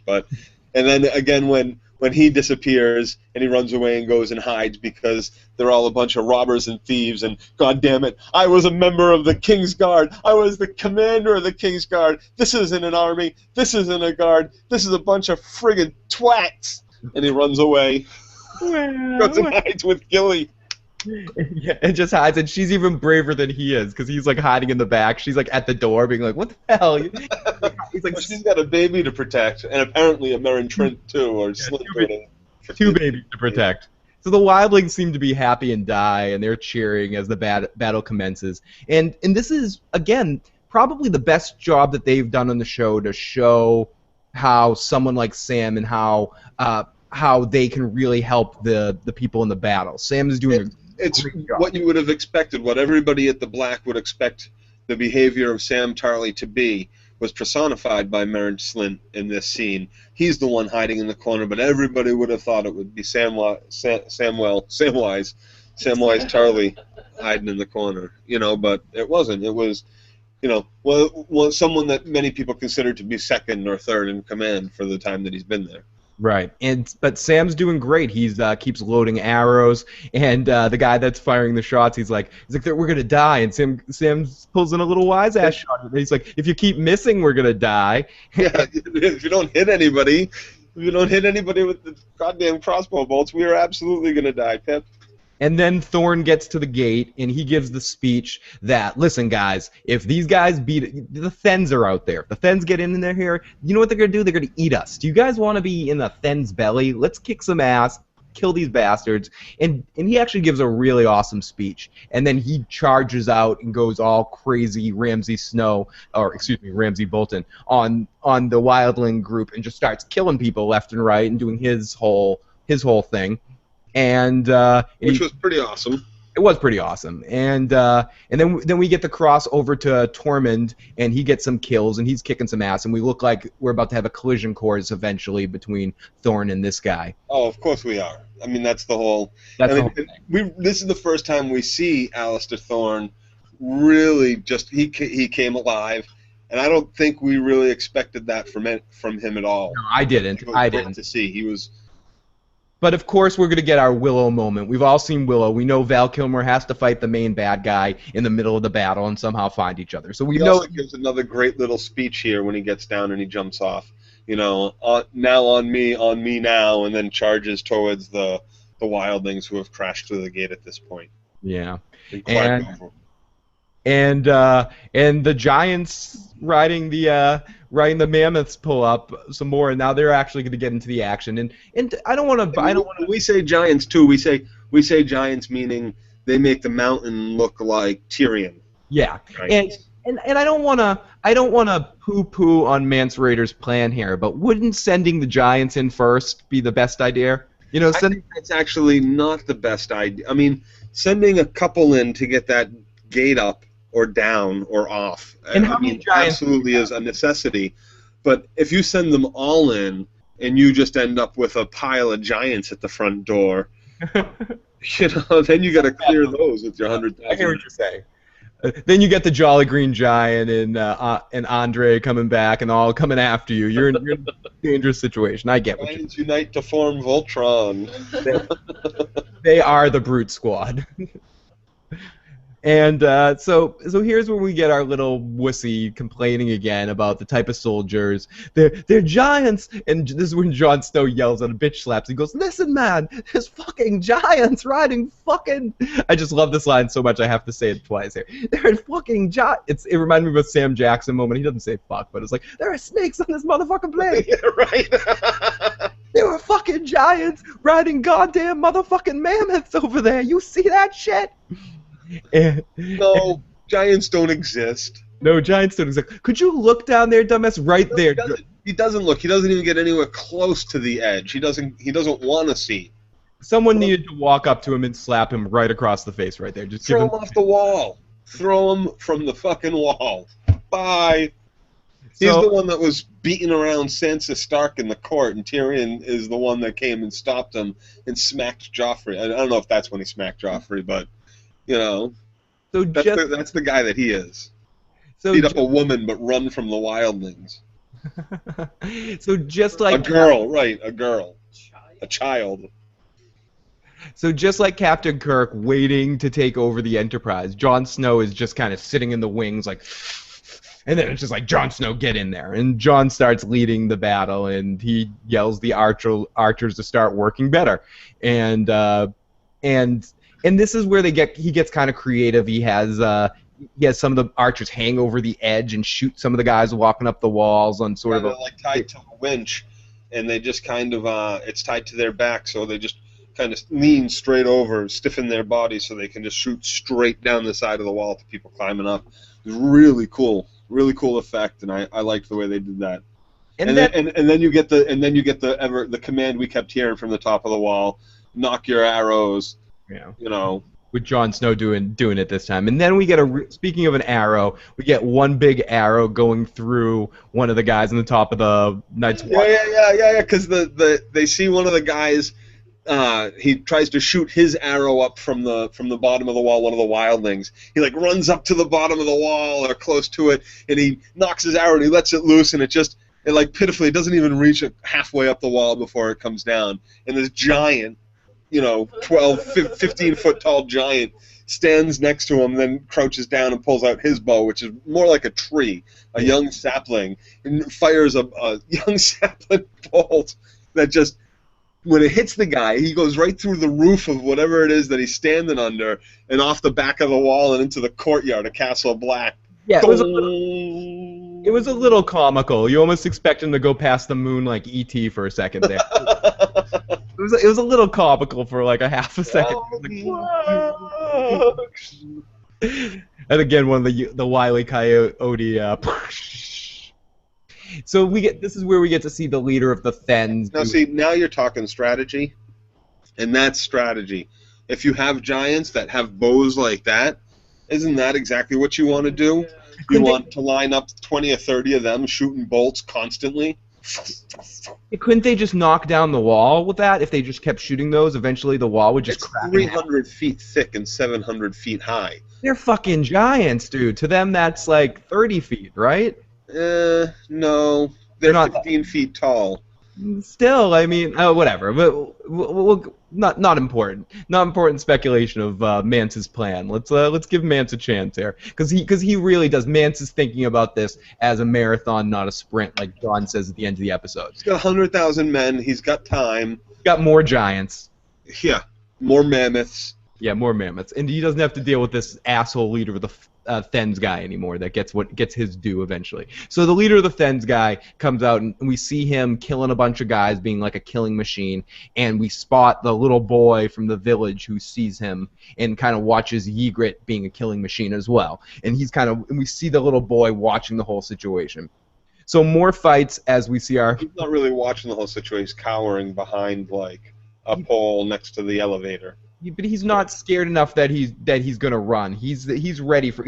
And then again, when he disappears and he runs away and goes and hides because they're all a bunch of robbers and thieves, and God damn it, I was a member of the King's Guard. I was the commander of the King's Guard. This isn't an army. This isn't a guard. This is a bunch of friggin' twats. And he runs away. Goes and hides with Gilly. Yeah, and just hides, and she's even braver than he is because he's like hiding in the back. She's like at the door, being like, "What the hell?" He's like, well, she's got a baby to protect, and apparently a Marin Trent too, or two babies to protect. So the wildlings seem to be happy and die, and they're cheering as the battle commences. And this is again probably the best job that they've done on the show to show how someone like Sam and how they can really help the people in the battle. Sam is doing. It's what you would have expected, what everybody at the Black would expect the behavior of Sam Tarly to be, was personified by Marin Slint in this scene. He's the one hiding in the corner, but everybody would have thought it would be Samwise Tarly hiding in the corner, but it wasn't. It was, someone that many people consider to be second or third in command for the time that he's been there. Right, but Sam's doing great. He's keeps loading arrows, and the guy that's firing the shots, he's like, we're gonna die, and Sam pulls in a little wise ass shot, and he's like, if you keep missing, we're gonna die. Yeah, if you don't hit anybody with the goddamn crossbow bolts, we are absolutely gonna die, Pip. And then Thorne gets to the gate, and he gives the speech that, listen, guys, if these guys beat the Thens are out there. If the Thens get in there here, you know what they're going to do? They're going to eat us. Do you guys want to be in the Thens' belly? Let's kick some ass, kill these bastards. And he actually gives a really awesome speech. And then he charges out and goes all crazy Ramsay Bolton on the wildling group and just starts killing people left and right and doing his whole thing. Which was pretty awesome. It was pretty awesome, and then we get the cross over to Tormund, and he gets some kills, and he's kicking some ass, and we look like we're about to have a collision course eventually between Thorne and this guy. Oh, of course we are. I mean, that's the whole. Thing. This is the first time we see Alistair Thorne really just he came alive, and I don't think we really expected that from him at all. No, I didn't. I didn't. To see he was. But of course, we're going to get our Willow moment. We've all seen Willow. We know Val Kilmer has to fight the main bad guy in the middle of the battle and somehow find each other. So we know. He gives another great little speech here when he gets down and he jumps off. Now on me now, and then charges towards the wildlings who have crashed through the gate at this point. Yeah, and the giants riding the mammoths pull up some more, and now they're actually going to get into the action. And I don't want to. We say giants too. We say giants, meaning they make the mountain look like Tyrion. Yeah, right? and I don't want to poo-poo on Mance Rayder's plan here, but wouldn't sending the giants in first be the best idea? I think that's actually not the best idea. I mean, sending a couple in to get that gate up or down or off, and how many giants absolutely is a necessity. But if you send them all in and you just end up with a pile of giants at the front door, then you got to clear those with your 100,000. I hear what you're saying. Then you get the Jolly Green Giant and Andre coming back and all coming after you. You're in a dangerous situation. I get what you. Giants unite to form Voltron. They are the Brute Squad. And so here's where we get our little wussy complaining again about the type of soldiers. They're giants, and this is when Jon Snow yells at a bitch slaps. He goes, "Listen, man, there's fucking giants riding fucking." I just love this line so much I have to say it twice here. They're fucking giants. It reminded me of a Sam Jackson moment. He doesn't say fuck, but it's like there are snakes on this motherfucking plane. Yeah, right. There were fucking giants riding goddamn motherfucking mammoths over there. You see that shit? No, giants don't exist. No, giants don't exist. Could you look down there, dumbass? Right there. He doesn't look. He doesn't even get anywhere close to the edge. He doesn't want to see. Someone needed to walk up to him and slap him right across the face right there. Just throw him off the wall. Throw him from the fucking wall. Bye. He's the one that was beating around Sansa Stark in the court, and Tyrion is the one that came and stopped him and smacked Joffrey. I don't know if that's when he smacked Joffrey, but... You know, so that's the guy that he is. So beat up a woman, but run from the wildlings. So just like a girl, right? A girl, a child. So just like Captain Kirk waiting to take over the Enterprise, Jon Snow is just kind of sitting in the wings, like, and then it's just like, Jon Snow, get in there, and Jon starts leading the battle, and he yells the archers to start working better, and this is where he gets kind of creative. He has some of the archers hang over the edge and shoot some of the guys walking up the walls on sort of like tied to a winch, and they just kind of it's tied to their back, so they just kind of lean straight over, stiffen their bodies so they can just shoot straight down the side of the wall to people climbing up. It was really cool effect, and I liked the way they did that. And then you get the command we kept hearing from the top of the wall: knock your arrows. Yeah. You know, with Jon Snow doing it this time, and then we get speaking of an arrow, we get one big arrow going through one of the guys on the top of the Night's Watch. Yeah. Because they see one of the guys. He tries to shoot his arrow up from the bottom of the wall. One of the wildlings. He like runs up to the bottom of the wall or close to it, and he knocks his arrow and he lets it loose, and it like pitifully, it doesn't even reach halfway up the wall before it comes down, and this giant, 12, 15-foot tall giant stands next to him, then crouches down and pulls out his bow, which is more like a tree, a young sapling, and fires a young sapling bolt that just, when it hits the guy, he goes right through the roof of whatever it is that he's standing under and off the back of the wall and into the courtyard of Castle Black. Yeah, it was a little comical. You almost expect him to go past the moon like E.T. for a second there. It was a little comical for like a half a second. And again, one of the Wile E. Coyote. So this is where we get to see the leader of the Thenns. Now you're talking strategy, and that's strategy. If you have giants that have bows like that, isn't that exactly what you want to do? You want to line up 20 or 30 of them shooting bolts constantly? Couldn't they just knock down the wall with that? If they just kept shooting those, eventually the wall would just crack. 300 feet thick and 700 feet high. They're fucking giants, dude. To them, that's like 30 feet, right? No. They're not 15 feet tall. Still, I mean, whatever. But we'll not important. Not important speculation of Mance's plan. Let's give Mance a chance here, because he really does. Mance is thinking about this as a marathon, not a sprint, like Jon says at the end of the episode. He's got 100,000 men. He's got time. He's got more giants. Yeah, more mammoths. Yeah, more mammoths, and he doesn't have to deal with this asshole leader of the Thenns guy anymore. That gets his due eventually. So the leader of the Thenns guy comes out, and we see him killing a bunch of guys, being like a killing machine. And we spot the little boy from the village who sees him and kind of watches Ygritte being a killing machine as well. And we see the little boy watching the whole situation. So more fights as we see He's not really watching the whole situation. He's cowering behind like a pole next to the elevator. But he's not scared enough that he's gonna run. He's ready for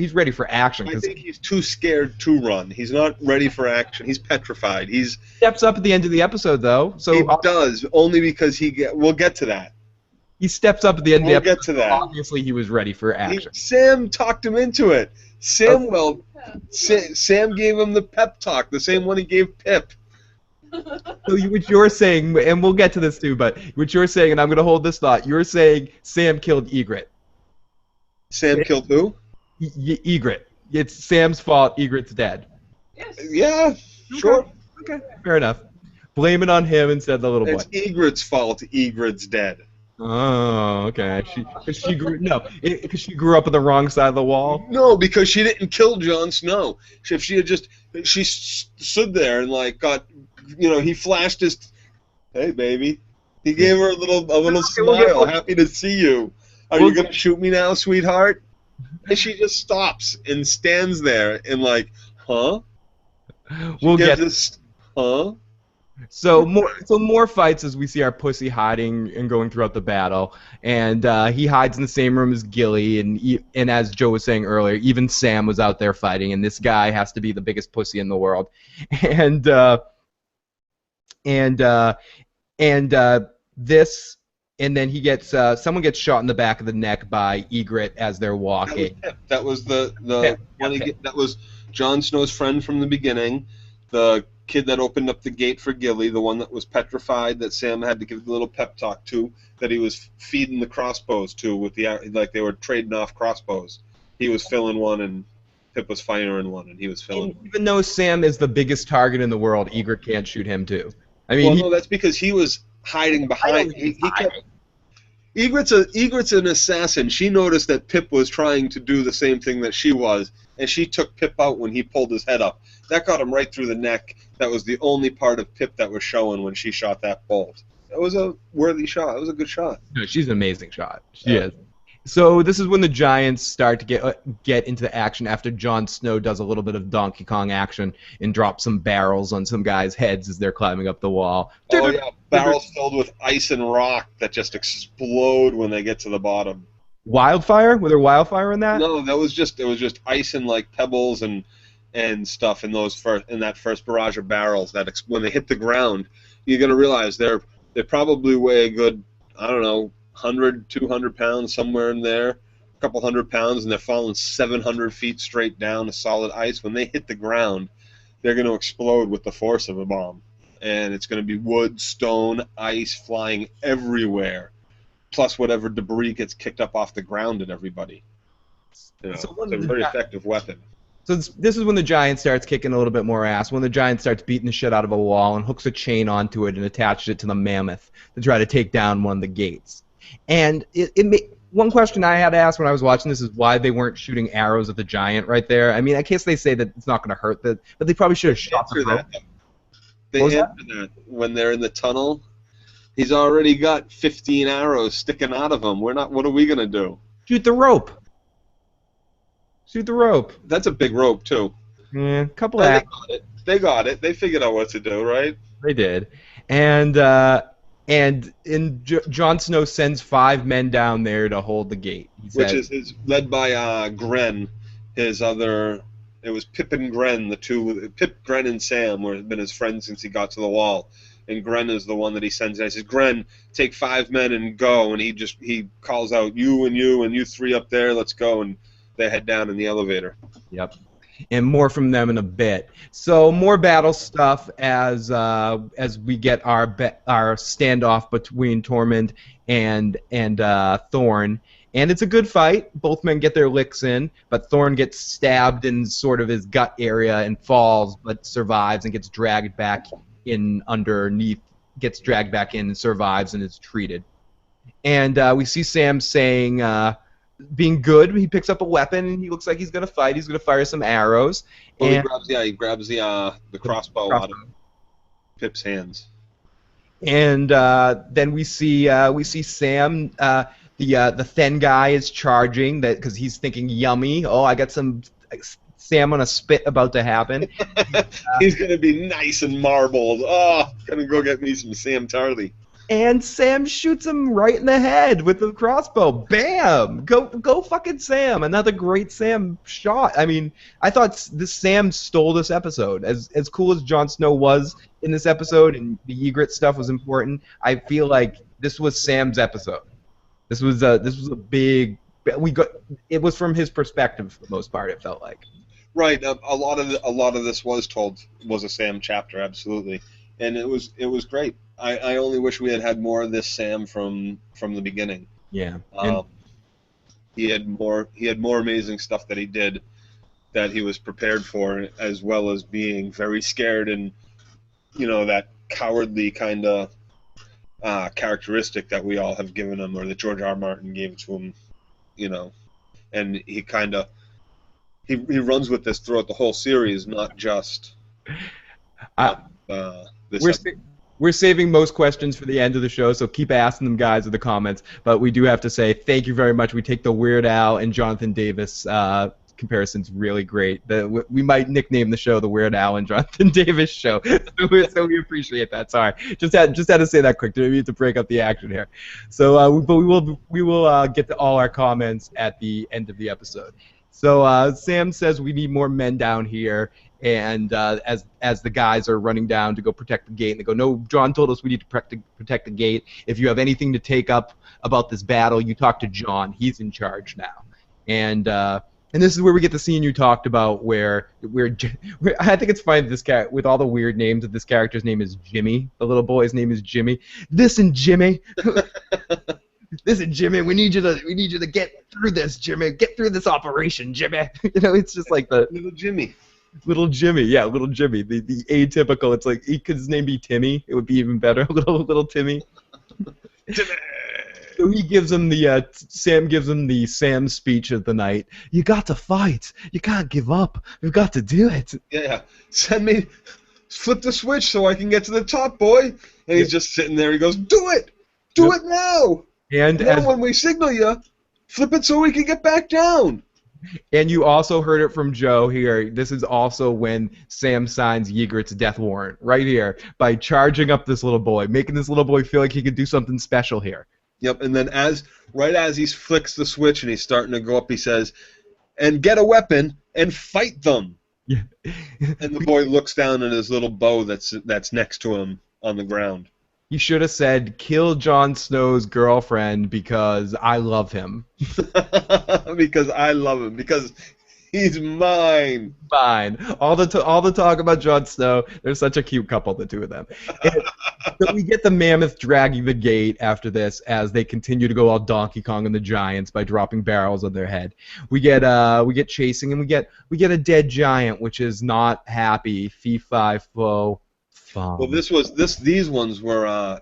action. I think he's too scared to run. He's not ready for action. He's petrified. Steps up at the end of the episode though. So he does, only because we'll get to that. He steps up at the end We'll of the get episode. to that. Obviously, he was ready for action. Sam talked him into it. Sam gave him the pep talk, the same one he gave Pip. So what you're saying, and we'll get to this too, but what you're saying, and I'm going to hold this thought, you're saying Sam killed Egret. Sam killed who? Egret. It's Sam's fault. Egret's dead. Yes. Yeah, sure. Okay, fair enough. Blame it on him instead of the little boy. It's Egret's fault. Egret's dead. Oh, okay. Because she grew up on the wrong side of the wall. No, because she didn't kill Jon Snow. If she had she stood there and like he flashed his, hey baby, he gave her a little smile. Happy to see you. Are you gonna shoot me now, sweetheart? And she just stops and stands there and like, huh? We'll get this, huh? So more fights as we see our pussy hiding and going throughout the battle, and he hides in the same room as Gilly, and as Joe was saying earlier, even Sam was out there fighting, and this guy has to be the biggest pussy in the world, and then he gets someone gets shot in the back of the neck by Egret as they're walking. That was that was Jon Snow's friend from the beginning, the kid that opened up the gate for Gilly, the one that was petrified that Sam had to give the little pep talk to, that he was feeding the crossbows to with like they were trading off crossbows. He was filling one and Pip was firing one, and he was filling. Even though Sam is the biggest target in the world, Egret can't shoot him too. I mean, no, that's because he was hiding behind. Egret's an assassin. She noticed that Pip was trying to do the same thing that she was, and she took Pip out when he pulled his head up. That got him right through the neck. That was the only part of Pip that was showing when she shot that bolt. That was a worthy shot. It was a good shot. No, she's an amazing shot. She is. So this is when the Giants start to get into action after Jon Snow does a little bit of Donkey Kong action and drops some barrels on some guys' heads as they're climbing up the wall. Oh yeah, barrels filled with ice and rock that just explode when they get to the bottom. Wildfire? Were there wildfire in that? No, it was just ice and like pebbles and stuff in that first barrage of barrels. That when they hit the ground, you're gonna realize they probably weigh a good, I don't know, 100, 200 pounds, somewhere in there, a couple 100 pounds, and they're falling 700 feet straight down to solid ice. When they hit the ground, they're going to explode with the force of a bomb. And it's going to be wood, stone, ice flying everywhere, plus whatever debris gets kicked up off the ground at everybody. It's a very effective weapon. So this is when the Giant starts kicking a little bit more ass, when the Giant starts beating the shit out of a wall and hooks a chain onto it and attaches it to the mammoth to try to take down one of the gates. And one question I had to ask when I was watching this is why they weren't shooting arrows at the Giant right there. I mean, I guess they say that it's not going to hurt, but they probably should have shot the They answer that when they're in the tunnel. He's already got 15 arrows sticking out of him. What are we going to do? Shoot the rope. Shoot the rope. That's a big rope, too. Yeah, a couple of They got it. They figured out what to do, right? They did. And Jon Snow sends 5 men down there to hold the gate. Which is led by Gren, his other. It was Pip and Gren, the two. Pip, Gren, and Sam have been his friends since he got to the wall. And Gren is the one that he sends. And he says, Gren, take 5 men and go. And he calls out, you and you 3 up there, let's go. And they head down in the elevator. Yep. And more from them in a bit. So more battle stuff as we get our standoff between Tormund and Thorn, and it's a good fight. Both men get their licks in, but Thorn gets stabbed in sort of his gut area and falls, but survives and gets dragged back in underneath. Gets dragged back in and survives and is treated. And we see Sam saying. Being good, he picks up a weapon and he looks like he's gonna fight. He's gonna fire some arrows. Well, he grabs the crossbow out of Pip's hands. And then we see Sam. The thin guy is charging that because he's thinking, yummy. Oh, I got some Sam on a spit about to happen. He's gonna be nice and marbled. Oh, gonna go get me some Sam Tarly. And Sam shoots him right in the head with the crossbow. Bam! Go fucking Sam! Another great Sam shot. I mean, I thought this Sam stole this episode. As cool as Jon Snow was in this episode, and the Egret stuff was important, I feel like this was Sam's episode. This was a big. We got it was from his perspective for the most part. It felt like. Right. A lot of this was a Sam chapter, absolutely, and it was great. I only wish we had more of this Sam from the beginning. Yeah, and Um, he had more amazing stuff that he did that he was prepared for, as well as being very scared and that cowardly kind of characteristic that we all have given him, or that George R. R. Martin gave to him. You know, and he kind of he runs with this throughout the whole series, not just uh, this. we're we're saving most questions for the end of the show, so keep asking them, guys, in the comments. But we do have to say thank you very much. We take the Weird Al and Jonathan Davis comparisons really great. We might nickname the show the Weird Al and Jonathan Davis show, so we appreciate that. Sorry, just had to say that quick. Didn't mean to break up the action here. So, but we will get to all our comments at the end of the episode. So Sam says we need more men down here, and as the guys are running down to go protect the gate, and they go, no, Jon told us we need to protect the gate. If you have anything to take up about this battle, you talk to Jon. He's in charge now. And this is where we get the scene you talked about, where I think it's funny that this guy, with all the weird names, that this character's name is Jimmy. The little boy's name is Jimmy. Listen, Jimmy. Listen, Jimmy, we need you to get through this, Jimmy. Get through this operation, Jimmy. It's just like the Little Jimmy. Little Jimmy, yeah, little Jimmy. The atypical. It's like could his name be Timmy? It would be even better. Little Timmy. Jimmy. So he gives him Sam gives him the Sam speech of the night. You got to fight. You can't give up. We've got to do it. Yeah. Flip the switch so I can get to the top, boy. And he's just sitting there. He goes, do it. Do it now. And when we signal you, flip it so we can get back down. And you also heard it from Joe here. This is also when Sam signs Ygritte's death warrant, right here, by charging up this little boy, making this little boy feel like he could do something special here. Yep, and then right as he flicks the switch and he's starting to go up, he says, and get a weapon and fight them. Yeah. And the boy looks down at his little bow that's next to him on the ground. You should have said, kill Jon Snow's girlfriend because I love him. Because I love him. Because he's mine. Fine. All the talk about Jon Snow. They're such a cute couple, the two of them. So we get the mammoth dragging the gate after this as they continue to go all Donkey Kong and the Giants by dropping barrels on their head. We get chasing, and we get a dead giant, which is not happy. Fee fi fo. Well, these ones were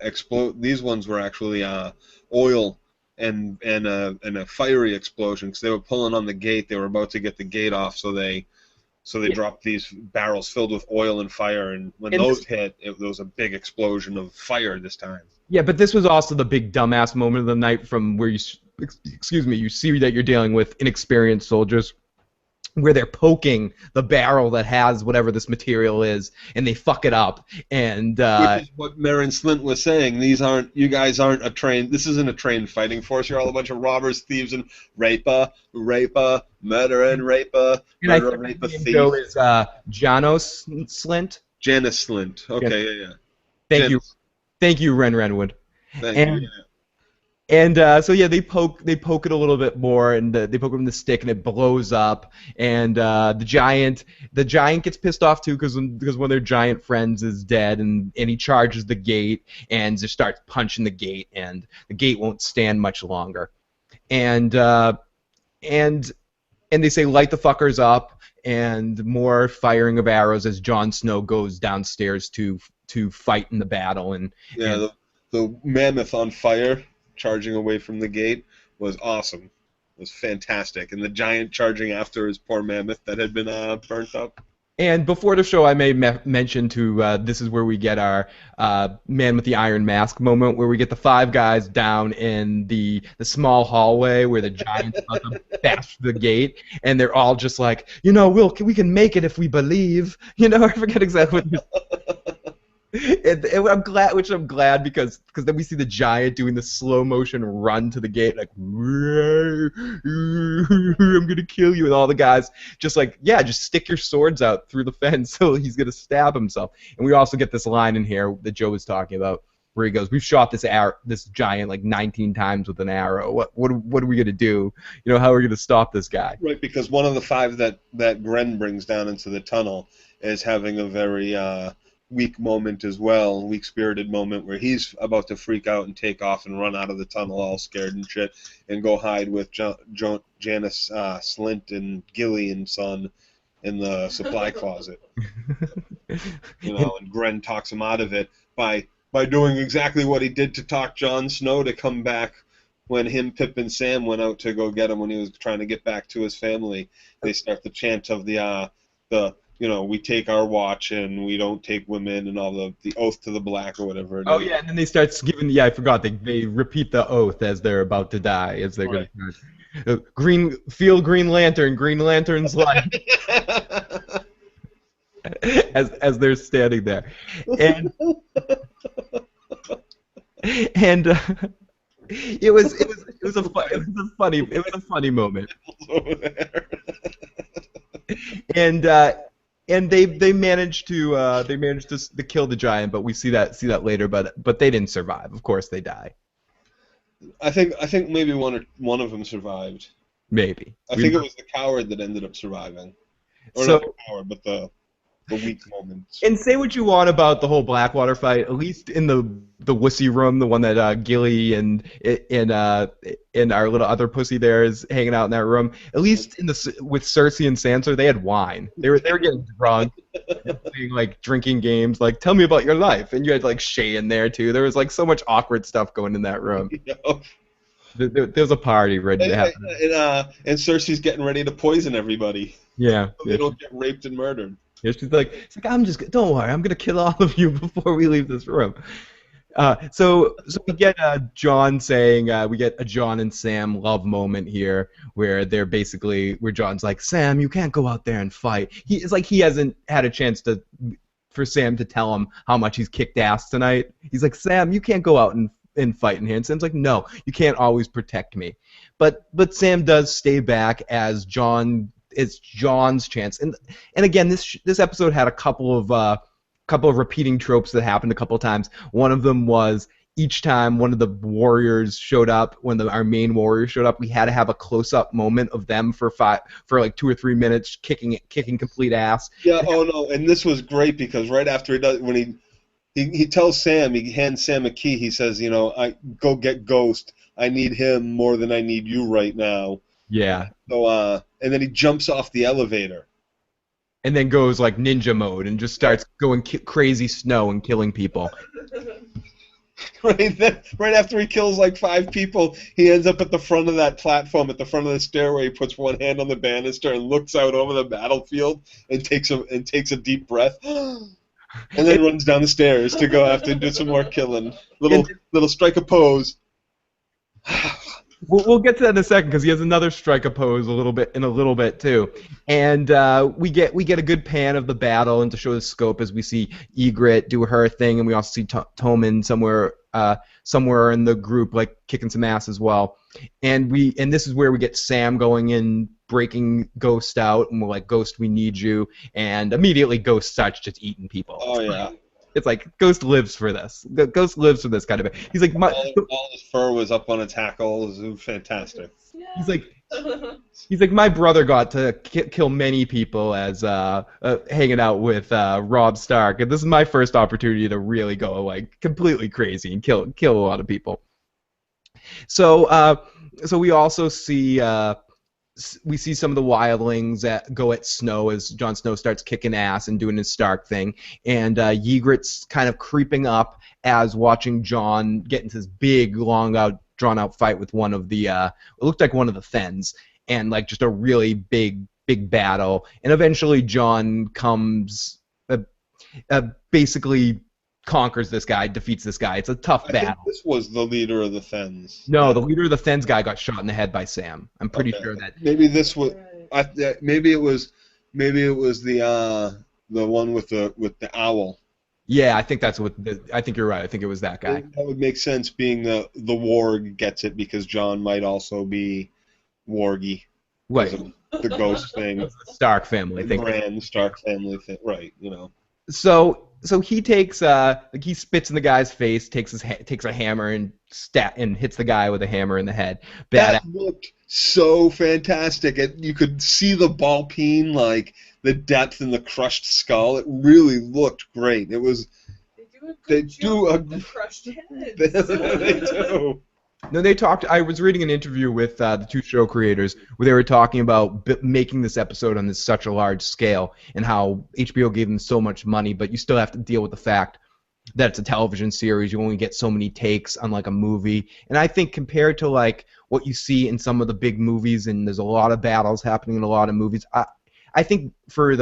These ones were actually oil and a fiery explosion because they were pulling on the gate. They were about to get the gate off, so they dropped these barrels filled with oil and fire. And when those hit, there was a big explosion of fire this time. Yeah, but this was also the big dumbass moment of the night, from where you see that you're dealing with inexperienced soldiers, where they're poking the barrel that has whatever this material is, and they fuck it up. And which is what Marin Slint was saying. You guys aren't a trained. This isn't a trained fighting force. You're all a bunch of robbers, thieves, and murder and thief. Joe is Janos Slint. Janice Slint. Okay, yeah. Thank you, Ren Renwood. Thank you. Yeah. And so yeah, they poke it a little bit more, and they poke it in the stick, and it blows up. And the giant gets pissed off too, because one of their giant friends is dead, and he charges the gate and just starts punching the gate, and the gate won't stand much longer. And they say light the fuckers up, and more firing of arrows as Jon Snow goes downstairs to fight in the battle. And the mammoth on fire, charging away from the gate, was awesome. It was fantastic. And the giant charging after his poor mammoth that had been burnt up. And before the show, I may mention this is where we get our man with the iron mask moment, where we get the five guys down in the small hallway where the giant's about to bash the gate, and they're all just like, we can make it if we believe. I forget exactly what And I'm glad because then we see the giant doing the slow motion run to the gate, like, I'm gonna kill you, and all the guys just stick your swords out through the fence, so he's gonna stab himself. And we also get this line in here that Joe was talking about, where he goes, "We've shot this giant like 19 times with an arrow. What are we gonna do? You know, how are we gonna stop this guy?" Right, because one of the 5 that Gren brings down into the tunnel is having a very weak moment as well, weak-spirited moment where he's about to freak out and take off and run out of the tunnel all scared and shit and go hide with Janice Slint and Gilly and son in the supply closet. You know, and Gren talks him out of it by doing exactly what he did to talk Jon Snow to come back when him, Pip, and Sam went out to go get him when he was trying to get back to his family. They start the chant of the we take our watch and we don't take women and all the oath to the black or whatever. Oh yeah, and then they start giving. Yeah, I forgot. They repeat the oath as they're about to die, as they're Right. going to Green Lantern, Green Lantern's life. as they're standing there, and it was a funny moment, and they managed to kill the giant, but we see that later, but they didn't survive. Of course, they die. I think maybe one of them survived. Maybe. I think it was the coward that ended up surviving, or So, not the coward, but the weak moments. and say what you want about the whole Blackwater fight, at least in the wussy room, the one that Gilly and our little other pussy there is hanging out in that room. At least with Cersei and Sansa, they had wine. They were getting drunk, and playing like drinking games, like tell me about your life, and you had like Shay in there too. There was like so much awkward stuff going in that room. There was a party ready to happen. And Cersei's getting ready to poison everybody. Yeah. So they don't get raped and murdered. Yeah, she's like, don't worry, I'm gonna kill all of you before we leave this room. So we get Jon saying, we get a Jon and Sam love moment here, where Jon's like, Sam, you can't go out there and fight. It's like he hasn't had a chance for Sam to tell him how much he's kicked ass tonight. He's like, Sam, you can't go out and fight in here. And Sam's like, no, you can't always protect me. But Sam does stay back as it's Jon's chance. And again, this episode had a couple of repeating tropes that happened a couple of times. One of them was each time one of the warriors showed up, our main warriors showed up, we had to have a close-up moment of them for like 2 or 3 minutes kicking complete ass. Yeah. Oh no. And this was great because right after he does, when he tells Sam, he hands Sam a key. He says, I go get Ghost. I need him more than I need you right now. Yeah. So and then he jumps off the elevator. And then goes like ninja mode and just starts going crazy Snow and killing people. Right after he kills like 5 people, he ends up at the front of that platform, at the front of the stairway. He puts one hand on the banister and looks out over the battlefield and takes a deep breath, and then runs down the stairs to go after and do some more killing. Little strike a pose. We'll get to that in a second because he has another strike a pose in a little bit too, and we get a good pan of the battle and to show the scope as we see Ygritte do her thing, and we also see Tommen somewhere in the group like kicking some ass as well, and this is where we get Sam going in, breaking Ghost out, and we're like, Ghost, we need you, and immediately Ghost starts just eating people. Oh yeah. It's like Ghost lives for this. Ghost lives for this kind of thing. He's like, all his fur was up on its hackles. It was fantastic. He's like, my brother got to kill many people as hanging out with Robb Stark, and this is my first opportunity to really go like completely crazy and kill a lot of people. So we also see. We see some of the wildlings that go at Snow as Jon Snow starts kicking ass and doing his Stark thing, and Ygritte's kind of creeping up as watching Jon get into this big, drawn out fight with one of the it looked like one of the Thenns, and like just a really big battle, and eventually Jon comes basically conquers this guy, defeats this guy. It's a tough battle. Think this was the leader of the Thenns. No, the leader of the Thenns guy got shot in the head by Sam. I'm pretty sure that. Maybe this was. Maybe it was the one with the owl. Yeah, I think that's what. I think you're right. I think it was that guy. That would make sense, being the warg gets it because Jon might also be wargy. Right. The ghost thing. The Stark family thing. Grand Stark family thing. Right. So so he takes like he spits in the guy's face, takes a hammer and hits the guy with a hammer in the head. Bad. That looked so fantastic. You could see the ball peen, like the depth in the crushed skull. It really looked great. It was. They do a good job with the crushed heads. They do. No, they talked. I was reading an interview with the two show creators where they were talking about making this episode on such a large scale and how HBO gave them so much money, but you still have to deal with the fact that it's a television series. You only get so many takes, unlike a movie. And I think compared to like what you see in some of the big movies, and there's a lot of battles happening in a lot of movies. I think for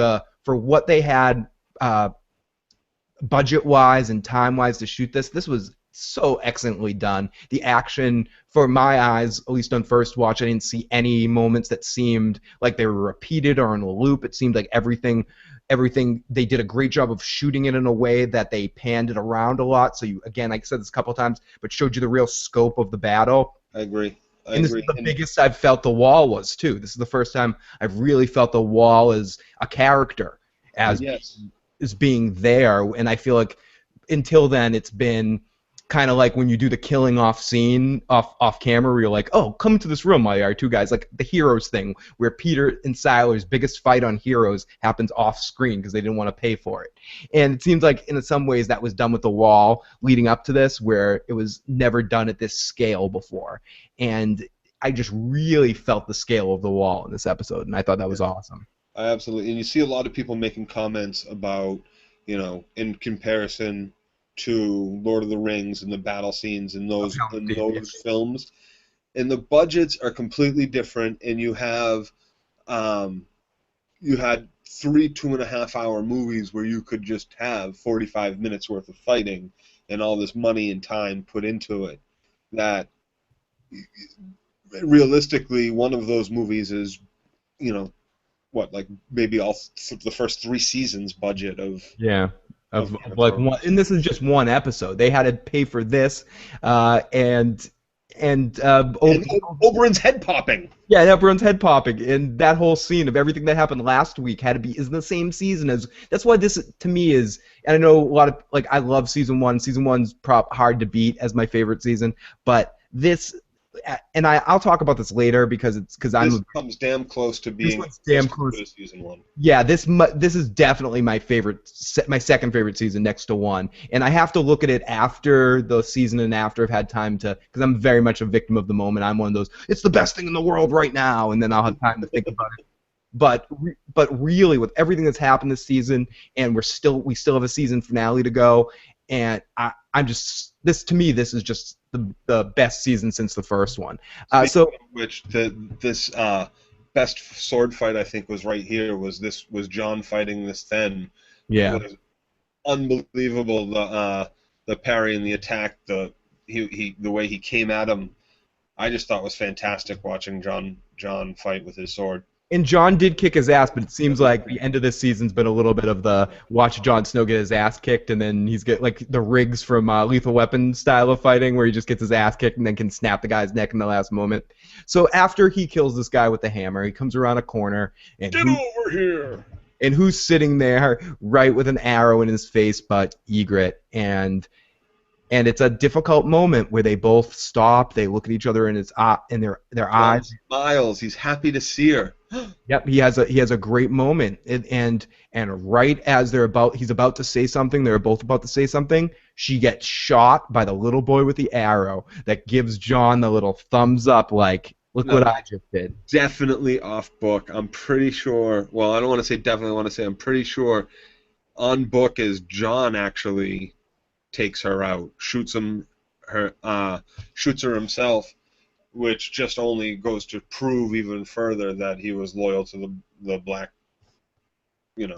what they had budget-wise and time-wise to shoot this was so excellently done. The action, for my eyes, at least on first watch, I didn't see any moments that seemed like they were repeated or in a loop. It seemed like everything they did a great job of shooting it in a way that they panned it around a lot. So you, again, like I said this a couple of times, but showed you the real scope of the battle. I agree. This is the biggest I've felt the Wall was too. This is the first time I've really felt the Wall as a character, as being there, and I feel like until then it's been kind of like when you do the killing off scene off camera where you're like, oh, come to this room while you are two guys, like the Heroes thing where Peter and Siler's biggest fight on Heroes happens off screen because they didn't want to pay for it. And it seems like in some ways that was done with the Wall leading up to this, where it was never done at this scale before. And I just really felt the scale of the Wall in this episode, and I thought that was awesome. Absolutely. And you see a lot of people making comments about, in comparison to Lord of the Rings and the battle scenes in those films, and the budgets are completely different. And you have, you had 3 2.5-hour movies where you could just have 45 minutes worth of fighting and all this money and time put into it. That realistically, one of those movies is, like maybe all the first 3 seasons budget of like one, and this is just one episode. They had to pay for this, and Oberyn's head popping. Yeah, Oberyn's head popping, and that whole scene of everything that happened last week had to be is in the same season as. That's why this to me is. And I know a lot of I love season 1. Season 1's hard to beat as my favorite season, but this. And I'll talk about this later because this comes damn close to being damn close to season 1. Yeah, this is definitely my second favorite season next to 1, and I have to look at it after the season and after I've had time to, because I'm very much a victim of the moment. I'm one of those, it's the best thing in the world right now, and then I'll have time to think about it. But really, with everything that's happened this season, and we still have a season finale to go, and I'm just this is just the best season since the first one. Which this best sword fight I think was right here was Jon fighting this Then. Yeah. It was unbelievable, the parry and the attack, the way he came at him. I just thought was fantastic watching Jon fight with his sword. And Jon did kick his ass, but it seems like the end of this season's been a little bit of the watch Jon Snow get his ass kicked, and then he's get like the Riggs from Lethal Weapon style of fighting, where he just gets his ass kicked and then can snap the guy's neck in the last moment. So after he kills this guy with the hammer, he comes around a corner and get over here. And who's sitting there right with an arrow in his face but Ygritte, and it's a difficult moment where they both stop. They look at each other in their eyes. Smiles. He's happy to see her. Yep, he has a great moment, and right as he's about to say something, they're both about to say something. She gets shot by the little boy with the arrow that gives Jon the little thumbs up, like, look what I just did. Definitely off book. I'm pretty sure. Well, I don't want to say definitely. I want to say I'm pretty sure. On book is Jon actually takes her out, shoots her himself, which just only goes to prove even further that he was loyal to the Black, right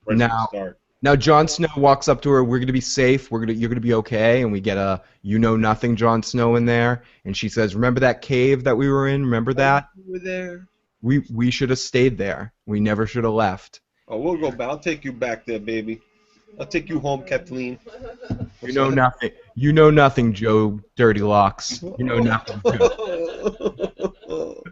from the start. Now Jon Snow walks up to her. We're gonna be safe. You're gonna be okay. And we get a nothing Jon Snow in there, and she says, "Remember that cave that we were in? Remember that? We were there. We should have stayed there. We never should have left." Oh, we'll go back. I'll take you back there, baby. I'll take you home, Kathleen. You know nothing. You know nothing, Joe Dirty Locks. You know nothing, Joe.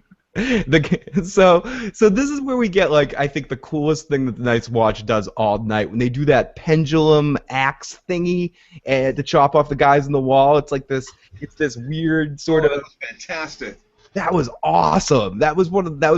So this is where we get like I think the coolest thing that the Night's Watch does all night when they do that pendulum axe thingy and to chop off the guys in the wall. It's like this weird sort of. That was fantastic. That was awesome. That was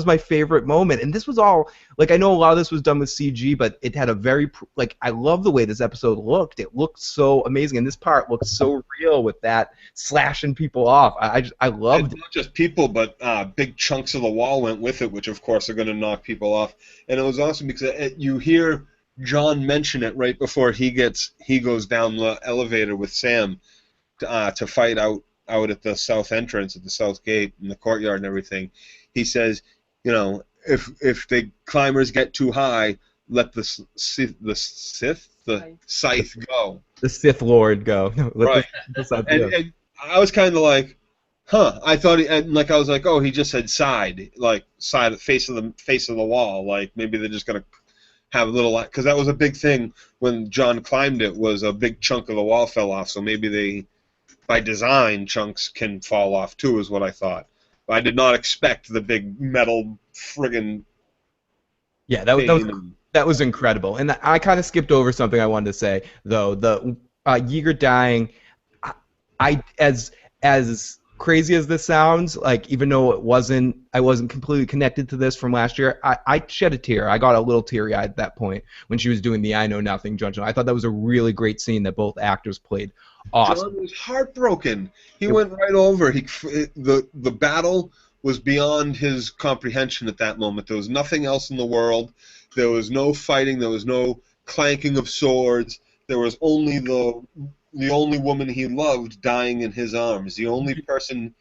my favorite moment. And this was all like I know a lot of this was done with CG, but it had a very like I love the way this episode looked. It looked so amazing, and this part looked so real with that slashing people off. I loved it. Not just people, but big chunks of the wall went with it, which of course are going to knock people off. And it was awesome because you hear Jon mention it right before he goes down the elevator with Sam to fight out at the south entrance, at the south gate, in the courtyard and everything. He says, you know, if the climbers get too high, let the Scythe go. The Sith Lord go. Right. And I was kind of like, huh. I thought I was like, oh, he just said side, face of the wall. Like maybe they're just gonna have a little, because that was a big thing when Jon climbed it. Was a big chunk of the wall fell off. So maybe they, by design, chunks can fall off too, is what I thought. But I did not expect the big metal friggin'. Yeah, that was incredible. And I kind of skipped over something I wanted to say though. The Yeager dying, I as crazy as this sounds, like even though I wasn't completely connected to this from last year, I shed a tear. I got a little teary-eyed at that point when she was doing the I Know Nothing, Jon Snow. I thought that was a really great scene that both actors played awesome. Jon was heartbroken. He went right over. The battle was beyond his comprehension at that moment. There was nothing else in the world. There was no fighting. There was no clanking of swords. There was only the only woman he loved dying in his arms, the only person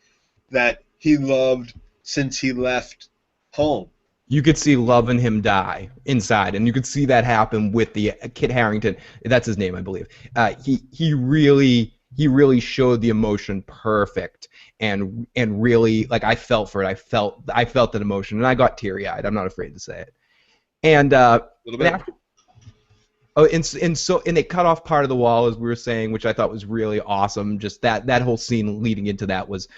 that he loved since he left home. You could see loving him die inside, and you could see that happen with the Kit Harington. That's his name, I believe. He really showed the emotion perfect, and really, like, I felt for it. I felt that emotion, and I got teary-eyed. I'm not afraid to say it. And a little bit. And they cut off part of the wall, as we were saying, which I thought was really awesome. Just that whole scene leading into that was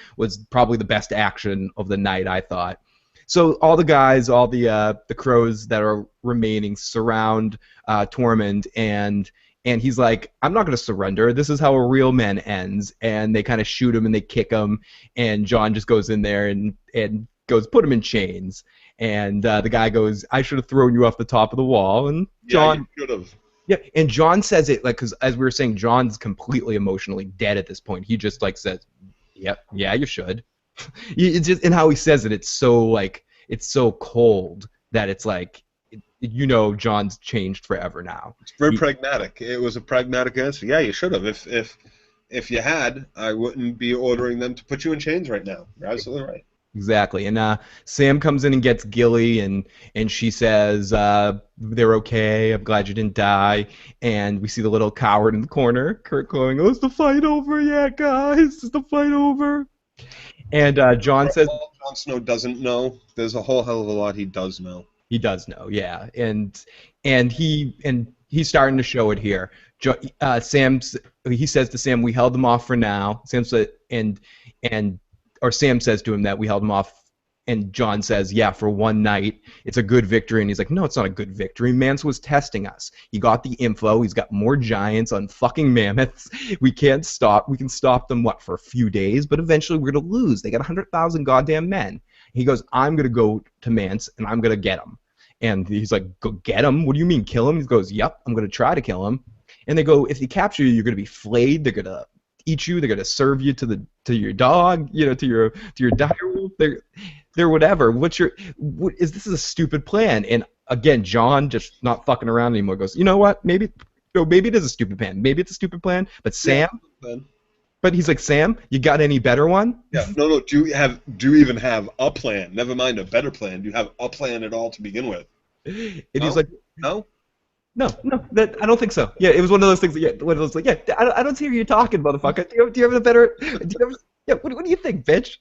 probably the best action of the night, I thought. So all the guys, all the crows that are remaining surround Tormund, and he's like, I'm not going to surrender. This is how a real man ends. And they kind of shoot him and they kick him, and Jon just goes in there and goes, put him in chains. And the guy goes, I should have thrown you off the top of the wall. And Jon, you should have. Yeah, and Jon says it like, because as we were saying, Jon's completely emotionally dead at this point. He just like says, "Yep, yeah, you should." It's just in how he says it. It's so cold that it's like, Jon's changed forever now. It's very pragmatic. It was a pragmatic answer. Yeah, you should have. If you had, I wouldn't be ordering them to put you in chains right now. You're absolutely right. Exactly, and Sam comes in and gets Gilly, and she says, they're okay, I'm glad you didn't die, and we see the little coward in the corner, Kurt going, oh, is the fight over yet, guys? Is the fight over? And Jon says... Jon Snow doesn't know. There's a whole hell of a lot he does know. He does know, yeah, and he's starting to show it here. He says to Sam, we held them off for now. Sam said, or Sam says to him that we held him off, and Jon says, yeah, for one night. It's a good victory. And he's like, no, it's not a good victory. Mance was testing us. He got the info. He's got more giants on fucking mammoths. We can't stop. We can stop them, for a few days, but eventually we're going to lose. They got 100,000 goddamn men. He goes, I'm going to go to Mance, and I'm going to get him. And he's like, go get him? What do you mean, kill him? He goes, yep, I'm going to try to kill him. And they go, if they capture you, you're going to be flayed. They're going to eat you. They're gonna serve you to your dog, to your direwolf. They're whatever. This is a stupid plan. And again, Jon just not fucking around anymore. Goes, you know what? Maybe it is a stupid plan. Maybe it's a stupid plan. But Sam, but he's like, Sam, you got any better one? Yeah. No. Do you even have a plan? Never mind a better plan. Do you have a plan at all to begin with? And he's like, no. No, I don't think so. Yeah, it was one of those things. I don't see what you're talking, motherfucker. Do you have a better? What do you think, bitch?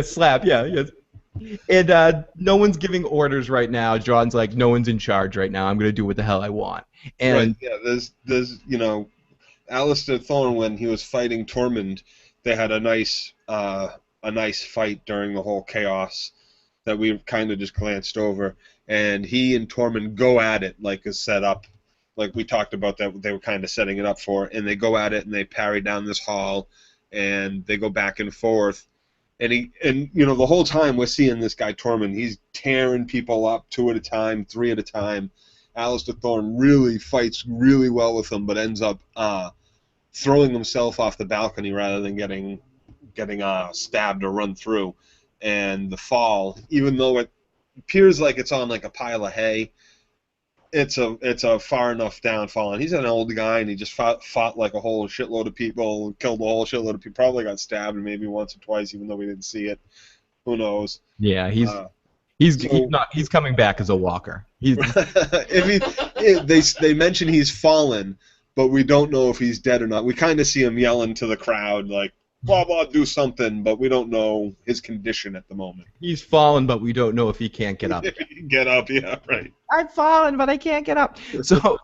Slap. Yeah. And no one's giving orders right now. Jon's like, no one's in charge right now. I'm gonna do what the hell I want. And right, yeah, there's Alistair Thorne, when he was fighting Tormund, they had a nice a nice fight during the whole chaos that we kind of just glanced over. And he and Tormund go at it like is set up, like we talked about that they were kind of setting it up for. And they go at it and they parry down this hall, and they go back and forth. And the whole time we're seeing this guy Tormund, he's tearing people up 2 at a time, 3 at a time. Alistair Thorne really fights really well with him, but ends up throwing himself off the balcony rather than getting stabbed or run through. And the fall, even though it appears like it's on like a pile of hay, it's a far enough downfall. And he's an old guy, and he just fought like a whole shitload of people, killed a whole shitload of people. Probably got stabbed maybe once or twice, even though we didn't see it. Who knows? Yeah, he's coming back as a walker. They mention he's fallen, but we don't know if he's dead or not. We kind of see him yelling to the crowd like, blah blah, do something, but we don't know his condition at the moment. He's fallen, but we don't know if he can't get up. If he can get up, yeah, right. I've fallen, but I can't get up. So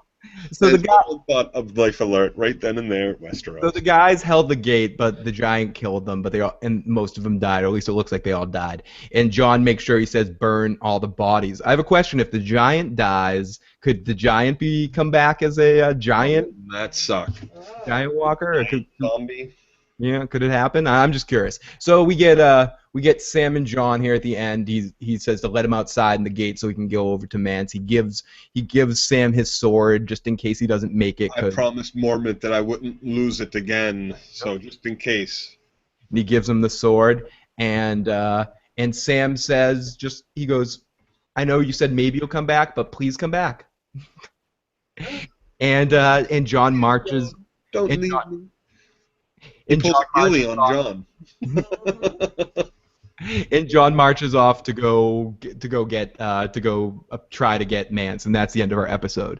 the guy thought of life alert right then and there at Westeros. So the guys held the gate, but the giant killed them. But and most of them died, or at least it looks like they all died. And Jon makes sure he says burn all the bodies. I have a question: if the giant dies, could the giant come back as a giant? That sucked. Giant walker, or zombie. Yeah, could it happen? I'm just curious. So we get Sam and Jon here at the end. He says to let him outside in the gate so he can go over to Mance. He gives Sam his sword just in case he doesn't make it. I promised Mormont that I wouldn't lose it again, so just in case. And he gives him the sword, and Sam says he goes, I know you said maybe you'll come back, but please come back. and Jon marches. Don't leave me. And Jon marches off to go try to get Mance, and that's the end of our episode.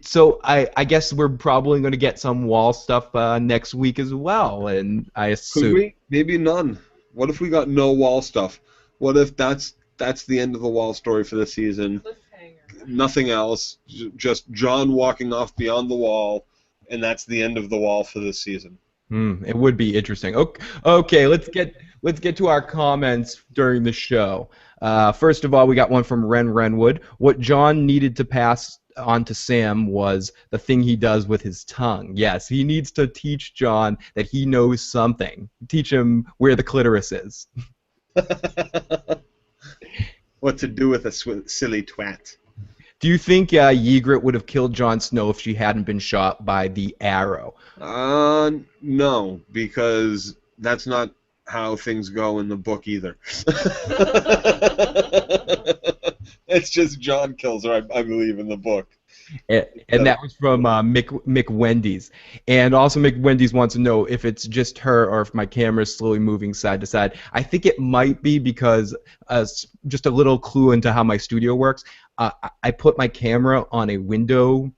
So I guess we're probably going to get some wall stuff next week as well, and I assume could we? Maybe none. What if we got no wall stuff? What if that's the end of the wall story for the season? Nothing else. Just Jon walking off beyond the wall, and that's the end of the wall for this season. It would be interesting. Okay, let's get to our comments during the show. First of all, we got one from Renwood. What Jon needed to pass on to Sam was the thing he does with his tongue. Yes, he needs to teach Jon that he knows something. Teach him where the clitoris is. What to do with a silly twat. Do you think Ygritte would have killed Jon Snow if she hadn't been shot by the arrow? No, because that's not how things go in the book either. It's just Jon kills her, I believe, in the book. And that was from Mick Wendy's. And also Mick Wendy's wants to know if it's just her or if my camera is slowly moving side to side. I think it might be because, just a little clue into how my studio works, I put my camera on a window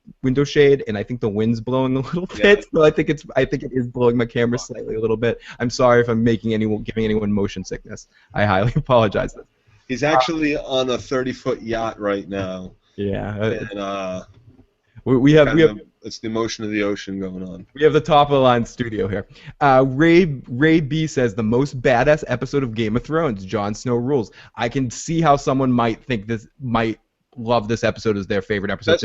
shade, and I think the wind's blowing a little bit. So I think it is blowing my camera slightly a little bit. I'm sorry if I'm giving anyone motion sickness. I highly apologize. He's actually on a 30-foot yacht right now. Yeah. And we have it's the emotion of the ocean going on. We have the top of the line studio here. Ray B says the most badass episode of Game of Thrones. Jon Snow rules. I can see how someone might love this episode as their favorite episode.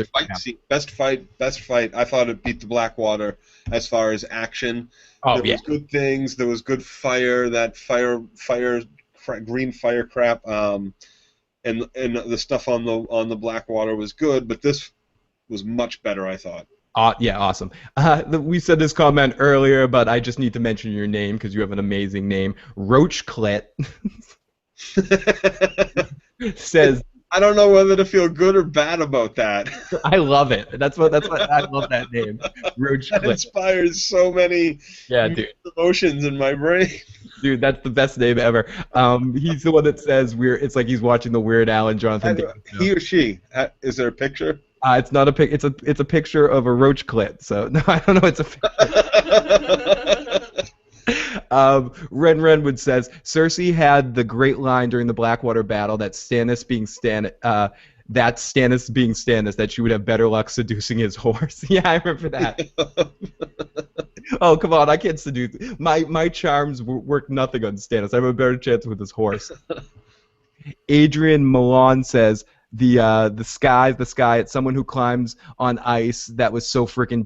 Best fight. I thought it beat the Blackwater as far as action. There was good things. There was good fire. That green fire crap. And the stuff on the Blackwater was good, but this was much better, I thought. Yeah, awesome. We said this comment earlier, but I just need to mention your name because you have an amazing name. Roachclit says, I don't know whether to feel good or bad about that. I love it. That's what I love that name. Roachclit. That inspires so many emotions in my brain. Dude, that's the best name ever. He's the one that says it's like he's watching the Weird Al and Jonathan Davis show. He or she? Is there a picture? It's not a pic. It's a picture of a roach clit. So no, I don't know. It's a picture. Renwood says Cersei had the great line during the Blackwater battle that Stannis being Stannis, that she would have better luck seducing his horse. Yeah, I remember that. Oh, come on, I can't seduce. My charms work nothing on Stannis. I have a better chance with this horse. Adrian Milan says the sky. It's someone who climbs on ice. That was so freaking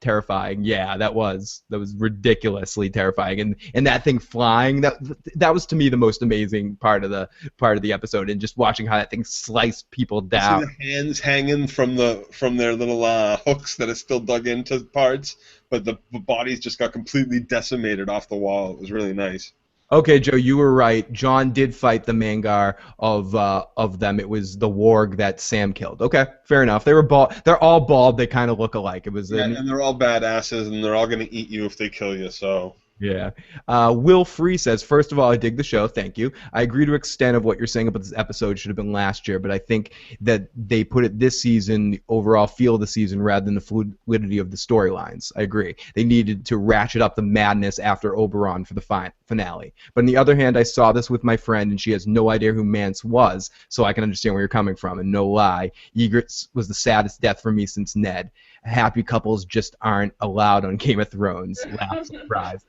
terrifying. Yeah, that was ridiculously terrifying. And that thing flying, that was to me the most amazing part of the episode, and just watching how that thing sliced people You see down. the hands hanging from their little hooks that are still dug into parts, but the bodies just got completely decimated off the wall. It was really nice. Okay, Joe, you were right. Jon did fight the Mangar of them. It was the warg that Sam killed. Okay, fair enough. They were bald. They're all bald. They kind of look alike. It was Yeah, and they're all badasses, and they're all going to eat you if they kill you, so... yeah. Will Free says, first of all, I dig the show. Thank you. I agree to extent of what you're saying about this episode should have been last year, but I think that they put it this season, the overall feel of the season, rather than the fluidity of the storylines. I agree. They needed to ratchet up the madness after Oberon for the finale. But on the other hand, I saw this with my friend, and she has no idea who Mance was, so I can understand where you're coming from. And no lie, Ygritte was the saddest death for me since Ned. Happy couples just aren't allowed on Game of Thrones. Laugh, surprise.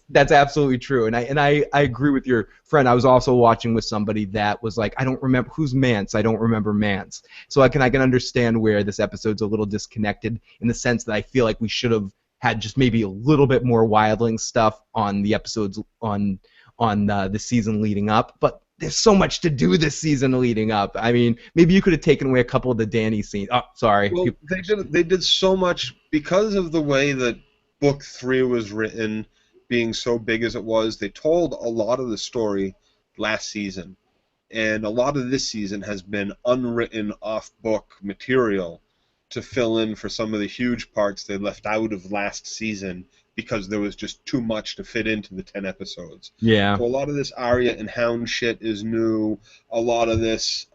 That's absolutely true, and I agree with your friend. I was also watching with somebody that was like, I don't remember who's Mance. I don't remember Mance. So I can understand where this episode's a little disconnected in the sense that I feel like we should have had just maybe a little bit more wildling stuff on the episodes on the season leading up, but. There's so much to do this season leading up. I mean, maybe you could have taken away a couple of the Danny scenes. Oh, sorry. Well, they did so much because of the way that Book 3 was written, being so big as it was. They told a lot of the story last season, and a lot of this season has been unwritten off-book material to fill in for some of the huge parts they left out of last season because there was just too much to fit into the 10 episodes. Yeah. So a lot of this Arya and Hound shit is new. A lot of this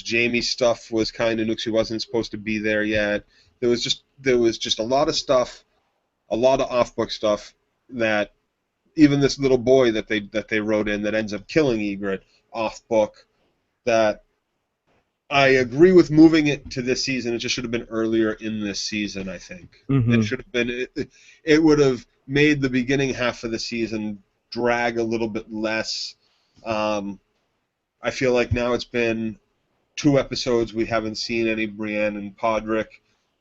Jamie stuff was kind of new. She wasn't supposed to be there yet. There was just a lot of stuff, a lot of off-book stuff that even this little boy that they wrote in that ends up killing Ygritte off-book. That I agree with moving it to this season. It just should have been earlier in this season, I think. Mm-hmm. It should have been. It would have made the beginning half of the season drag a little bit less. I feel like now it's been 2 episodes. We haven't seen any Brienne and Podrick.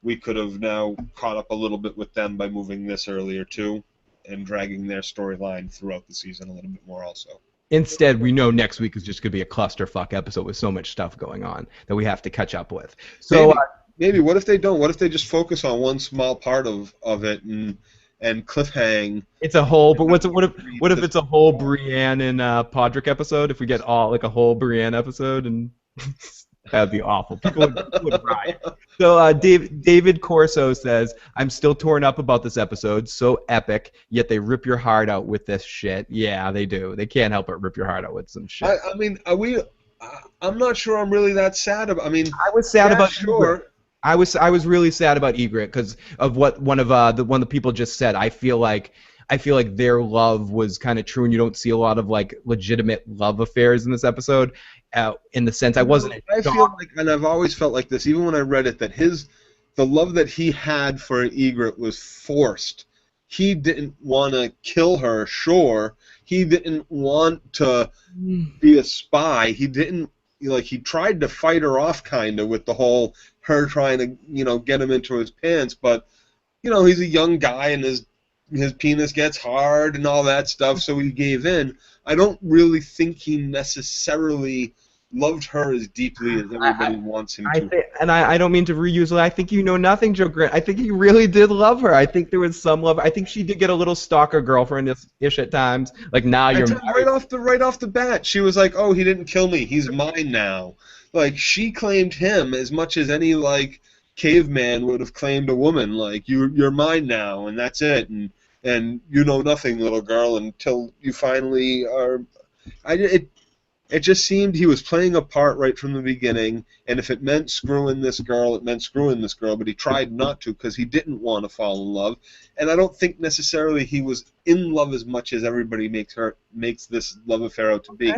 We could have now caught up a little bit with them by moving this earlier too, and dragging their storyline throughout the season a little bit more also. Instead, we know next week is just going to be a clusterfuck episode with so much stuff going on that we have to catch up with. So maybe what if they don't? What if they just focus on one small part of it and cliffhang? It's a whole. But what if it's a whole Brienne and Podrick episode? If we get all like a whole Brienne episode, and that'd be awful. People would riot. So David Corso says, I'm still torn up about this episode. So epic, yet they rip your heart out with this shit. Yeah, they do. They can't help but rip your heart out with some shit. I mean, I'm not sure I'm really that sad about. I mean, I was sad about sure. Ygritte. I was really sad about Ygritte because of what one of the people just said. I feel like their love was kind of true, and you don't see a lot of like legitimate love affairs in this episode. In the sense, I feel like, and I've always felt like this, even when I read it, that the love that he had for Ygritte was forced. He didn't want to kill her, sure. He didn't want to be a spy. He didn't, he tried to fight her off kind of with the whole her trying to, get him into his pants, but, he's a young guy and his penis gets hard and all that stuff, so he gave in. I don't really think he necessarily loved her as deeply as everybody wants him to. I don't mean to reuse it. I think you know nothing, Joe Grant. I think he really did love her. I think there was some love. I think she did get a little stalker girlfriend-ish at times. Like, now you're right off the bat. She was like, "Oh, he didn't kill me. He's mine now." Like, she claimed him as much as any caveman would have claimed a woman. Like, you're mine now, and that's it. And you know nothing, little girl, until you finally are. It just seemed he was playing a part right from the beginning, and if it meant screwing this girl, it meant screwing this girl, but he tried not to because he didn't want to fall in love. And I don't think necessarily he was in love as much as everybody makes this love affair out to be.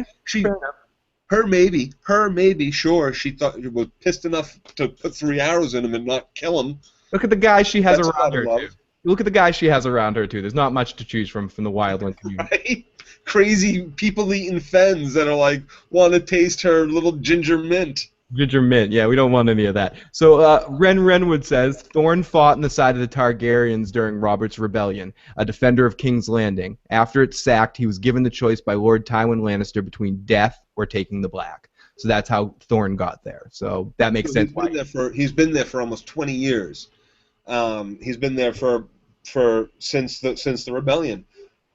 Her maybe, sure, she thought she was pissed enough to put 3 arrows in him and not kill him. Look at the guys she has That's a around lot her, of love. too. Look at the guys she has around her, too. There's not much to choose from the wildling community. Right? Crazy people-eating fens that are like, want to taste her little ginger mint. Ginger mint, yeah, we don't want any of that. So Ren Renwood says, Thorne fought on the side of the Targaryens during Robert's Rebellion, a defender of King's Landing. After it's sacked, he was given the choice by Lord Tywin Lannister between death or taking the Black. So that's how Thorne got there. So that makes sense. He's been there for almost 20 years. He's been there since the rebellion.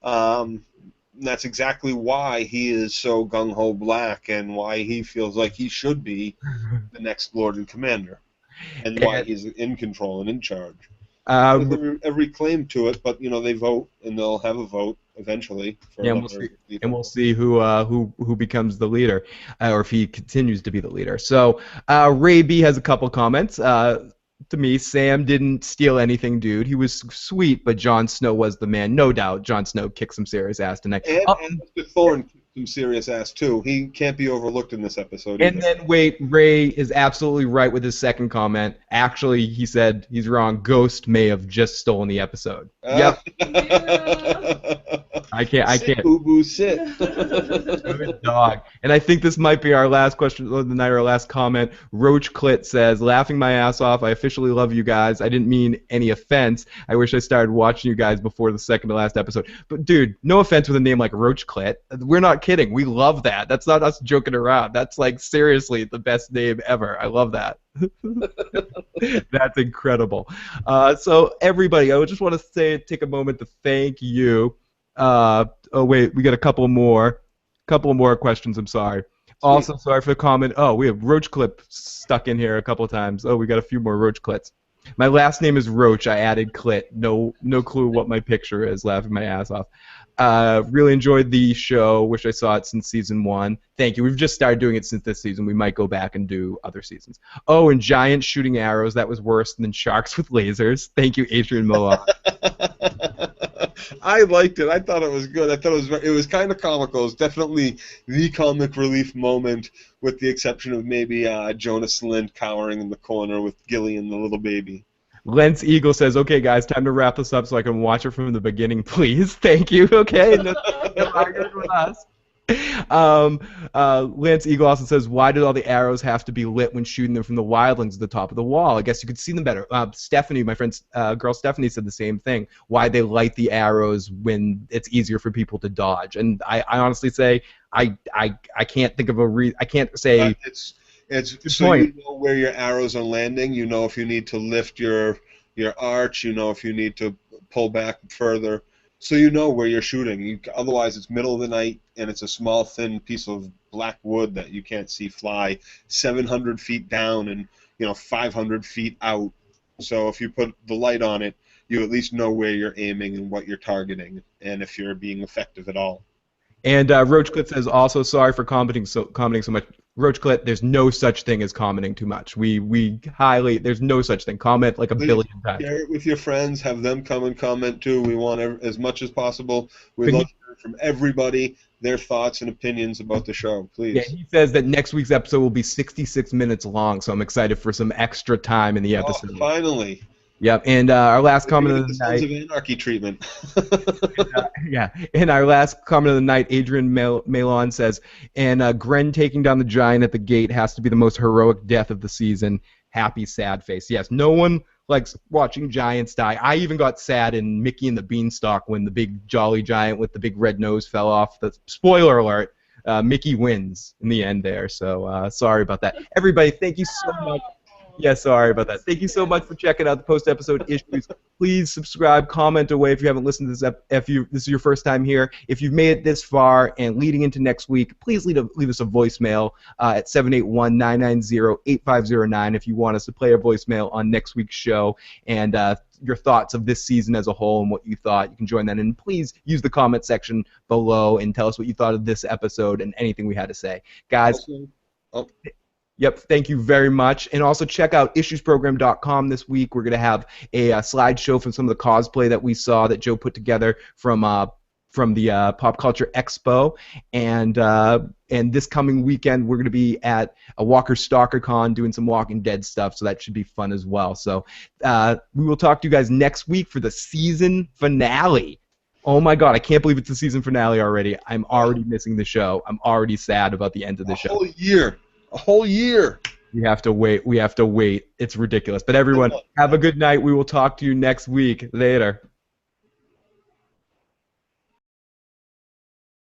And that's exactly why he is so gung-ho black and why he feels like he should be the next Lord and Commander, and why he's in control and in charge. Every claim to it, but they vote and they'll have a vote eventually. And we'll see who becomes the leader, or if he continues to be the leader. So Ray B has a couple comments. To me, Sam didn't steal anything, dude. He was sweet, but Jon Snow was the man. No doubt, Jon Snow kicked some serious ass tonight. And Mr. Thorne kicked some serious ass, too. He can't be overlooked in this episode either. And then, wait, Ray is absolutely right with his second comment. Actually, he said he's wrong. Ghost may have just stolen the episode. Yep. I can't. Sit, boo-boo, sit. Good dog. And I think this might be our last question of the night, our last comment. Roach Clit says, laughing my ass off. I officially love you guys. I didn't mean any offense. I wish I started watching you guys before the second to last episode. But, dude, no offense with a name like Roach Clit. We're not kidding. We love that. That's not us joking around. That's, like, seriously the best name ever. I love that. That's incredible. So, everybody, I just want to take a moment to thank you. Oh wait, we got a couple more questions. I'm sorry. Sweet. Also, sorry for the comment. Oh, we have Roach Clip stuck in here a couple of times. Oh, we got a few more Roach Clits. My last name is Roach. I added Clit. No clue what my picture is. Laughing my ass off. Really enjoyed the show. Wish I saw it since season 1. Thank you. We've just started doing it since this season. We might go back and do other seasons. Oh, and giants shooting arrows. That was worse than sharks with lasers. Thank you, Adrian Millar. I liked it. I thought it was good. I thought it was kind of comical. It was definitely the comic relief moment, with the exception of maybe Jonas Lind cowering in the corner with Gilly and the little baby. Lance Eagle says, okay, guys, time to wrap this up so I can watch it from the beginning, please. Thank you. Okay. No arguing with us. Lance Eagle also says, why did all the arrows have to be lit when shooting them from the wildlings at the top of the wall? I guess you could see them better. Stephanie, my friend, girl Stephanie, said the same thing. Why they light the arrows when it's easier for people to dodge? And I honestly say I can't think of a reason. I can't say. It's so you know where your arrows are landing. You know if you need to lift your arch. You know if you need to pull back further. So you know where you're shooting. Otherwise, it's middle of the night, and it's a small, thin piece of black wood that you can't see fly 700 feet down and 500 feet out. So if you put the light on it, you at least know where you're aiming and what you're targeting, and if you're being effective at all. And Roachclit says, also, sorry for commenting so much. Roachclit, there's no such thing as commenting too much. There's no such thing. Comment like a billion times. Share it with your friends. Have them come and comment too. We want as much as possible. We'd love to hear from everybody their thoughts and opinions about the show, please. Yeah, he says that next week's episode will be 66 minutes long, so I'm excited for some extra time in the episode. Oh, finally. Yep, and our last comment of the night. Sons of Anarchy treatment. And our last comment of the night, Adrian Malon says, and Gren taking down the giant at the gate has to be the most heroic death of the season. Happy, sad face. Yes, no one likes watching giants die. I even got sad in Mickey and the Beanstalk when the big jolly giant with the big red nose fell off. Spoiler alert, Mickey wins in the end there, so sorry about that. Everybody, thank you so much. Yeah, sorry about that. Thank you so much for checking out the post-episode issues. Please subscribe, comment away if you haven't listened to this. If this is your first time here, if you've made it this far and leading into next week, please leave us a voicemail at 781-990-8509 if you want us to play a voicemail on next week's show, and your thoughts of this season as a whole and what you thought. You can join that, and please use the comment section below and tell us what you thought of this episode and anything we had to say. Guys. Yep, thank you very much. And also check out issuesprogram.com this week. We're going to have a slideshow from some of the cosplay that we saw that Joe put together from from the Pop Culture Expo, and this coming weekend we're going to be at a Walker Stalker Con doing some Walking Dead stuff, so that should be fun as well. So we will talk to you guys next week for the season finale. Oh my God, I can't believe it's the season finale already. I'm already missing the show. I'm already sad about the end of the show. A whole year. We have to wait. It's ridiculous. But everyone, have a good night. We will talk to you next week. Later.